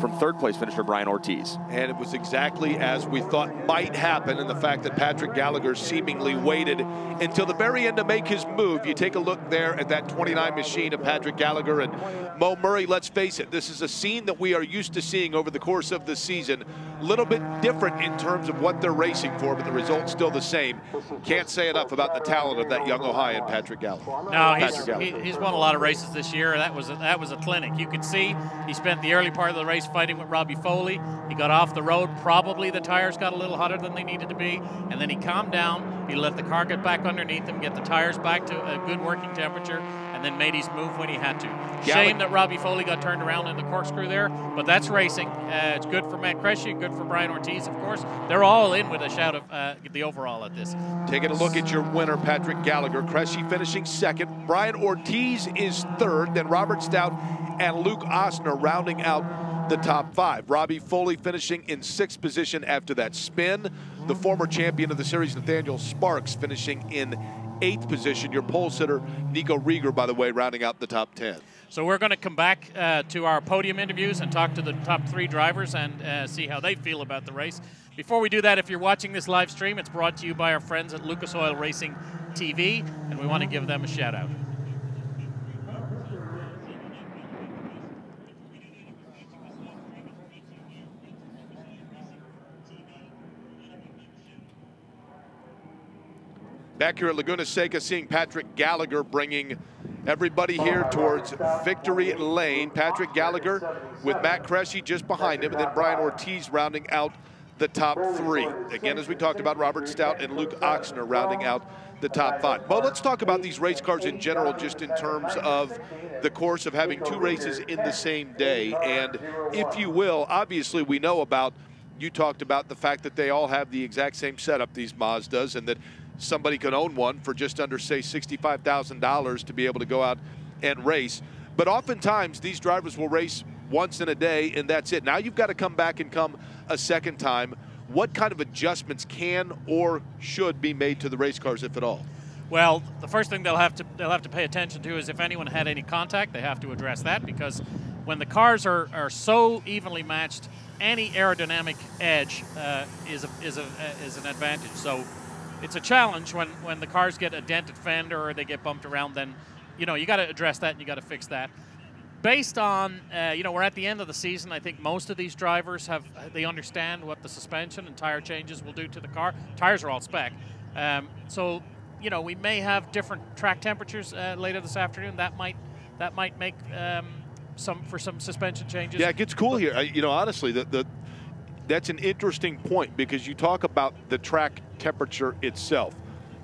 from 3rd place finisher Brian Ortiz. And it was exactly as we thought might happen, in the fact that Patrick Gallagher seemingly waited until the very end to make his move. You take a look there at that 29 machine of Patrick Gallagher and Mo Murray. Let's face it, this is a scene that we are used to seeing over the course of the season. A little bit different in terms of what they're racing for, but the result's still the same. Can't say enough about the talent of that young Ohioan, Patrick Gallagher. No, he's won a lot of races this year. That was a clinic. You could see he spent the early part of the race fighting with Robbie Foley. He got off the road. Probably the tires got a little hotter than they needed to be, and then he calmed down. He let the car get back underneath him, get the tires back to a good working temperature, and then made his move when he had to. Shame that Robbie Foley got turned around in the corkscrew there, but that's racing. It's good for Matt Cressy, good for Brian Ortiz, of course. They're all in with a shout of the overall at this. Taking a look at your winner, Patrick Gallagher. Cressy finishing 2nd. Brian Ortiz is 3rd. Then Robert Stout and Luke Osner rounding out the top 5. Robbie Foley finishing in 6th position after that spin. The former champion of the series, Nathaniel Sparks, finishing in 8th position. Your pole sitter, Nico Rieger, by the way, rounding out the top 10. So we're going to come back to our podium interviews and talk to the top 3 drivers and see how they feel about the race. Before we do that, if you're watching this live stream, it's brought to you by our friends at Lucas Oil Racing TV, and we want to give them a shout out. Back here at Laguna Seca, seeing Patrick Gallagher bringing everybody here towards victory lane. Patrick Gallagher with Matt Cressy just behind him, and then Brian Ortiz rounding out the top 3. Again, as we talked about, Robert Stout and Luke Oxner rounding out the top 5. Well, let's talk about these race cars in general, just in terms of the course of having 2 races in the same day. And if you will, obviously we know about, you talked about the fact that they all have the exact same setup, these Mazdas, and that somebody can own one for just under, say, $65,000 to be able to go out and race. But oftentimes, these drivers will race once in a day, and that's it. Now you've got to come back and come a 2nd time. What kind of adjustments can or should be made to the race cars, if at all? Well, the first thing they'll have to pay attention to is if anyone had any contact. They have to address that, because when the cars are so evenly matched, any aerodynamic edge is an advantage. So it's a challenge when the cars get a dented fender or they get bumped around. Then, you got to address that and you got to fix that. Based on, we're at the end of the season. I think most of these drivers they understand what the suspension and tire changes will do to the car. Tires are all spec. So, we may have different track temperatures later this afternoon. That might make some suspension changes. Yeah, it gets cool here. Honestly, that's an interesting point, because you talk about the track temperature itself.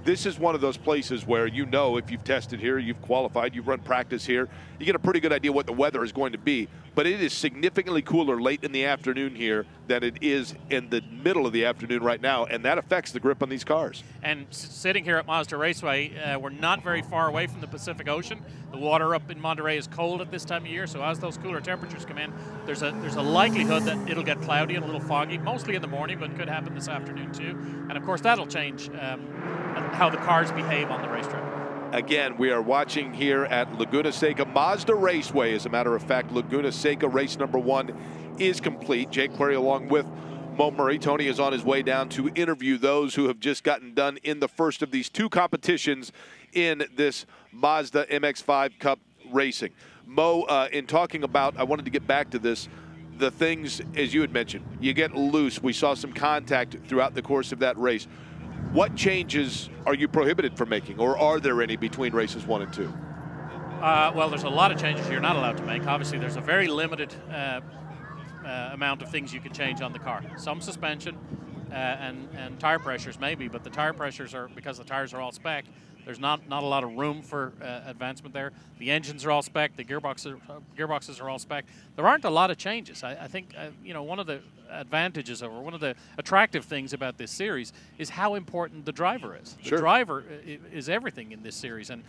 This is one of those places where, if you've tested here, you've qualified, you've run practice here, you get a pretty good idea what the weather is going to be. But it is significantly cooler late in the afternoon here than it is in the middle of the afternoon right now, and that affects the grip on these cars. And sitting here at Mazda Raceway, we're not very far away from the Pacific Ocean. The water up in Monterey is cold at this time of year, so as those cooler temperatures come in, there's a likelihood that it'll get cloudy and a little foggy, mostly in the morning, but could happen this afternoon too. And of course, that'll change how the cars behave on the racetrack. Again, we are watching here at Laguna Seca Mazda Raceway. As a matter of fact, Laguna Seca race number 1 is complete. Jake Query along with Mo Murray. Tony is on his way down to interview those who have just gotten done in the first of these 2 competitions in this Mazda MX-5 Cup racing. Mo, in talking about, I wanted to get back to this, the things, as you had mentioned, you get loose. We saw some contact throughout the course of that race. What changes are you prohibited from making, or are there any between races 1 and 2? Well, there's a lot of changes you're not allowed to make. Obviously, there's a very limited amount of things you can change on the car. Some suspension and tire pressures maybe, but the tire pressures are, because the tires are all spec, there's not a lot of room for advancement there. The engines are all spec. The gearboxes are all spec. There aren't a lot of changes. I think you know, one of the advantages or one of the attractive things about this series is how important the driver is. The driver is everything in this series, and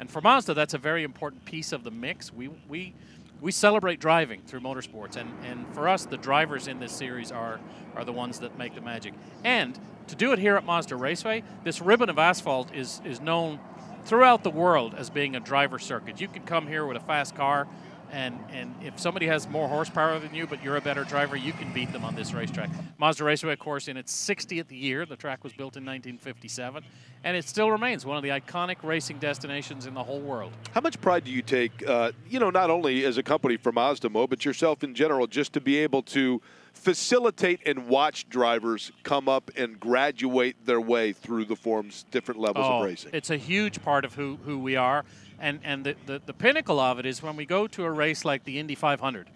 for Mazda, that's a very important piece of the mix. We celebrate driving through motorsports, and for us, the drivers in this series are the ones that make the magic. And to do it here at Mazda Raceway, this ribbon of asphalt is known throughout the world as being a driver circuit. You can come here with a fast car, and if somebody has more horsepower than you, but you're a better driver, you can beat them on this racetrack. Mazda Raceway, of course, in its 60th year. The track was built in 1957, and it still remains one of the iconic racing destinations in the whole world. How much pride do you take, you know, not only as a company for Mazda, Mo, but yourself in general, just to be able to facilitate and watch drivers come up and graduate their way through the form's different levels of racing? It's a huge part of who we are. And the pinnacle of it is when we go to a race like the Indy 500,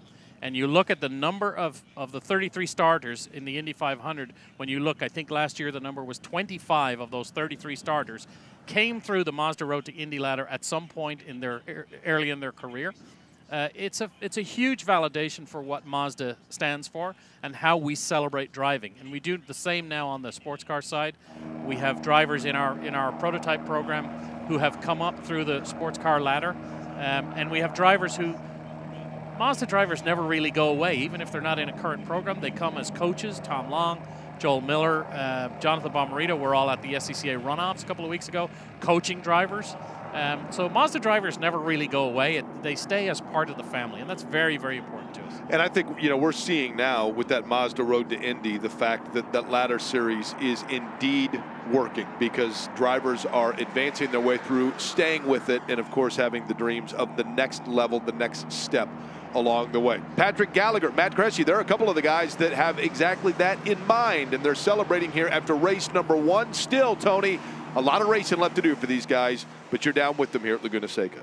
and you look at the number of the 33 starters in the Indy 500. When you look, I think last year the number was 25 of those 33 starters came through the Mazda Road to Indy ladder at some point in their early in their career. It's a huge validation for what Mazda stands for and how we celebrate driving. And we do the same now on the sports car side. We have drivers in our prototype program who have come up through the sports car ladder, and we have drivers who, Mazda drivers never really go away. Even if they're not in a current program, they come as coaches. Tom Long, Joel Miller, Jonathan Bomarito were all at the SCCA runoffs a couple of weeks ago, coaching drivers. So Mazda drivers never really go away. They stay as part of the family, and that's very, very important to us. And I think, you know, we're seeing now with that Mazda Road to Indy, the fact that that ladder series is indeed working, because drivers are advancing their way through, staying with it, and of course having the dreams of the next level, the next step along the way. Patrick Gallagher, Matt Cressy, there are a couple of the guys that have exactly that in mind, and they're celebrating here after race number 1. Still, Tony, a lot of racing left to do for these guys, but you're down with them here at Laguna Seca.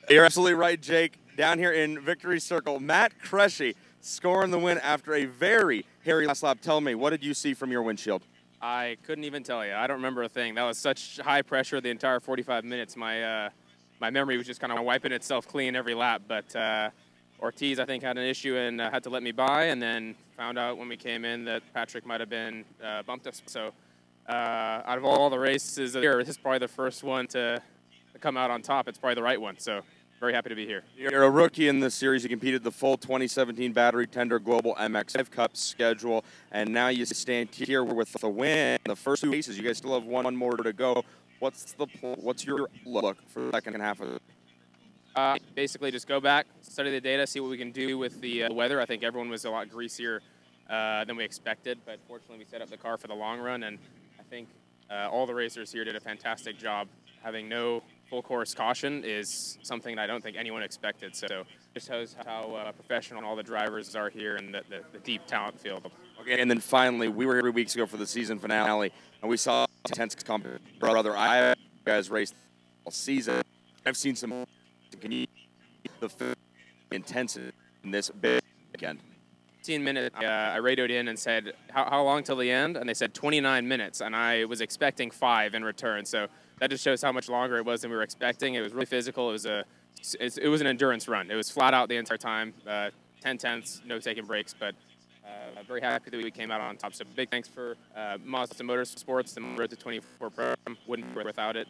You're absolutely right, Jake. Down here in Victory Circle, Matt Cressy scoring the win after a very hairy last lap. Tell me, what did you see from your windshield? I couldn't even tell you. I don't remember a thing. That was such high pressure the entire 45 minutes. My memory was just kind of wiping itself clean every lap. But Ortiz, I think, had an issue and had to let me by, and then found out when we came in that Patrick might have been bumped us. So out of all the races here, this is probably the first one to come out on top. It's probably the right one. So very happy to be here. You're a rookie in this series. You competed the full 2017 Battery Tender Global MX-5 Cup schedule, and now you stand here with the win. The first 2 races, you guys still have one more to go. What's your look for the second half of it? Basically, just go back, study the data, see what we can do with the weather. I think everyone was a lot greasier than we expected, but fortunately we set up the car for the long run, and I think all the racers here did a fantastic job. Having no full course caution is something that I don't think anyone expected. So it just shows how professional all the drivers are here and the deep talent field. Okay, and then finally, we were here 3 weeks ago for the season finale, and we saw intense competition. Brother, I guys raced all season. I've seen some. Can you the intensity in this big weekend? 15 minutes. I radioed in and said, how long till the end? And they said 29 minutes, and I was expecting 5 in return. So that just shows how much longer it was than we were expecting. It was really physical. It was an endurance run. It was flat out the entire time, 10 tenths, no taking breaks. But I'm very happy that we came out on top. So big thanks for Mazda Motorsports, the Road to 24 program. Wouldn't be without it.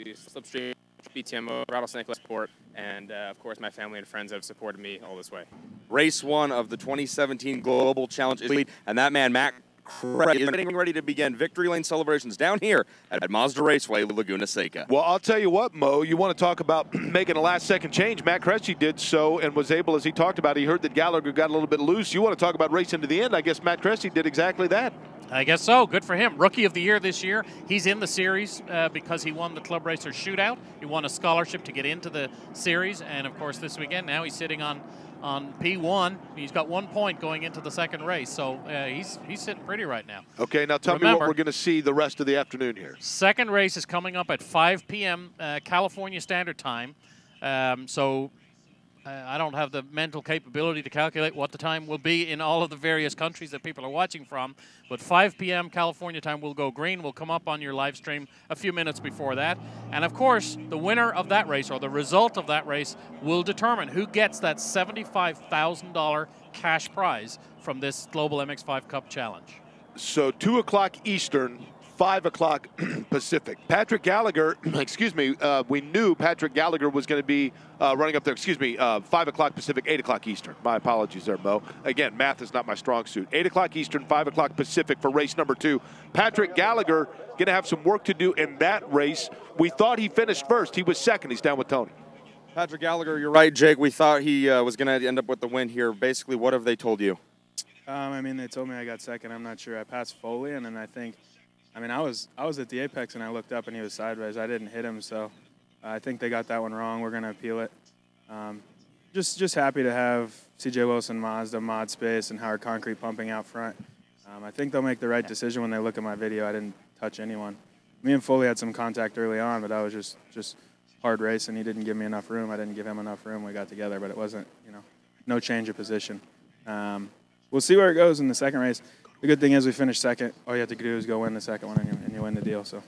Slipstream, BTMO, Rattlesnake Support, and of course my family and friends have supported me all this way. Race 1 of the 2017 Global Challenge is lead, and that man, Matt is getting ready to begin victory lane celebrations down here at Mazda Raceway, Laguna Seca. Well, I'll tell you what, Mo, you want to talk about making a last-second change. Matt Cressy did so and was able, as he talked about, he heard that Gallagher got a little bit loose. You want to talk about racing to the end. I guess Matt Cressy did exactly that. I guess so. Good for him. Rookie of the Year this year. He's in the series because he won the Club Racer Shootout. He won a scholarship to get into the series. And, of course, this weekend now he's sitting on P1. He's got 1 point going into the second race. So he's sitting pretty right now. Okay, now tell me what we're going to see the rest of the afternoon here. Second race is coming up at 5 p.m. California Standard Time. I don't have the mental capability to calculate what the time will be in all of the various countries that people are watching from. But 5 p.m. California time will go green. Will come up on your live stream a few minutes before that. And, of course, the winner of that race or the result of that race will determine who gets that $75,000 cash prize from this Global MX-5 Cup Challenge. So 2 o'clock Eastern, 5 o'clock Pacific. Patrick Gallagher, excuse me, we knew Patrick Gallagher was going to be running up there, 5 o'clock Pacific, 8 o'clock Eastern. My apologies there, Mo. Again, math is not my strong suit. 8 o'clock Eastern, 5 o'clock Pacific for race number 2. Patrick Gallagher going to have some work to do in that race. We thought he finished first. He was second. He's down with Tony. Patrick Gallagher, you're right, Jake. We thought he was going to end up with the win here. Basically, what have they told you? I mean, they told me I got second. I'm not sure. I passed Foley, and then I was at the apex and I looked up and he was sideways. I didn't hit him, so I think they got that one wrong. We're going to appeal it. Just happy to have CJ Wilson, Mazda, Mod Space, and Howard Concrete pumping out front. I think they'll make the right decision when they look at my video. I didn't touch anyone. Me and Foley had some contact early on, but I was just hard racing. He didn't give me enough room. I didn't give him enough room. We got together, but it wasn't, no change of position. We'll see where it goes in the second race. The good thing is we finished second. All you have to do is go win the second one, and you win the deal. So,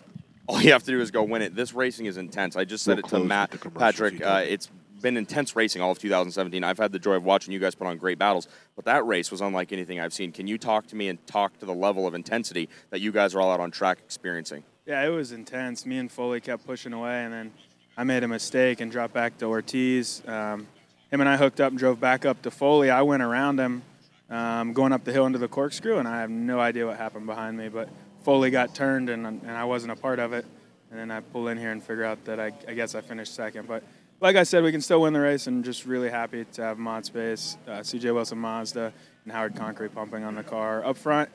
all you have to do is go win it. This racing is intense. I just said it to Matt, Patrick. It's been intense racing all of 2017. I've had the joy of watching you guys put on great battles, but that race was unlike anything I've seen. Can you talk to me and talk to the level of intensity that you guys are all out on track experiencing? Yeah, it was intense. Me and Foley kept pushing away, and then I made a mistake and dropped back to Ortiz. Him and I hooked up and drove back up to Foley. I went around him. Going up the hill into the corkscrew, and I have no idea what happened behind me, but Foley got turned, and I wasn't a part of it. And then I pull in here and figure out that I guess I finished second. But like I said, we can still win the race, and just really happy to have Mod Space, CJ Wilson Mazda, and Howard Concrete pumping on the car. Up front,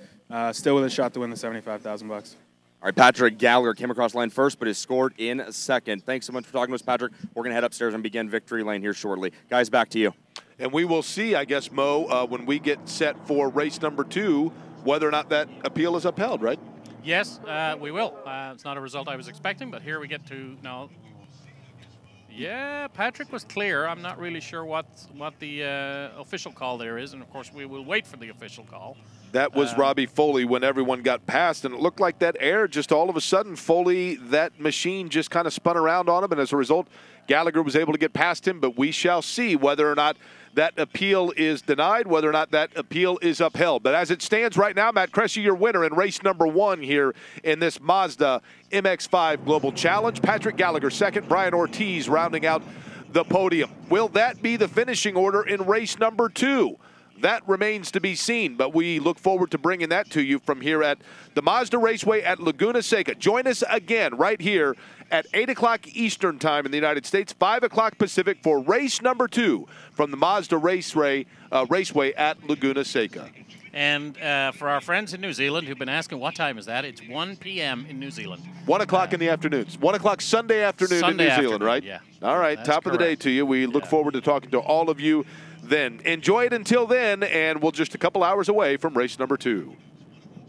still with a shot to win the $75,000 bucks. All right, Patrick Gallagher came across line first, but is scored in second. Thanks so much for talking to us, Patrick. We're going to head upstairs and begin victory lane here shortly. Guys, back to you. And we will see, I guess, Mo, when we get set for race number 2, whether or not that appeal is upheld, right? Yes, we will. It's not a result I was expecting, but here we get to now. Yeah, Patrick was clear. I'm not really sure what the official call there is, and of course we will wait for the official call. That was Robbie Foley when everyone got past, and it looked like that air just all of a sudden, Foley, that machine just kind of spun around on him, and as a result, Gallagher was able to get past him, but we shall see whether or not that appeal is denied, whether or not that appeal is upheld. But as it stands right now, Matt Cressy, your winner in race number 1 here in this Mazda MX-5 Global Challenge. Patrick Gallagher second, Brian Ortiz rounding out the podium. Will that be the finishing order in race number 2? That remains to be seen, but we look forward to bringing that to you from here at the Mazda Raceway at Laguna Seca. Join us again right here at 8 o'clock Eastern Time in the United States, 5 o'clock Pacific for race number 2 from the Mazda Raceway at Laguna Seca. And for our friends in New Zealand who've been asking what time is that, it's 1 p.m. in New Zealand. 1 o'clock in the afternoons. 1 o'clock Sunday afternoon in New Zealand, right? Yeah. All right, That's top of the day to you. We look forward to talking to all of you then. Enjoy it until then, and we're just a couple hours away from race number 2.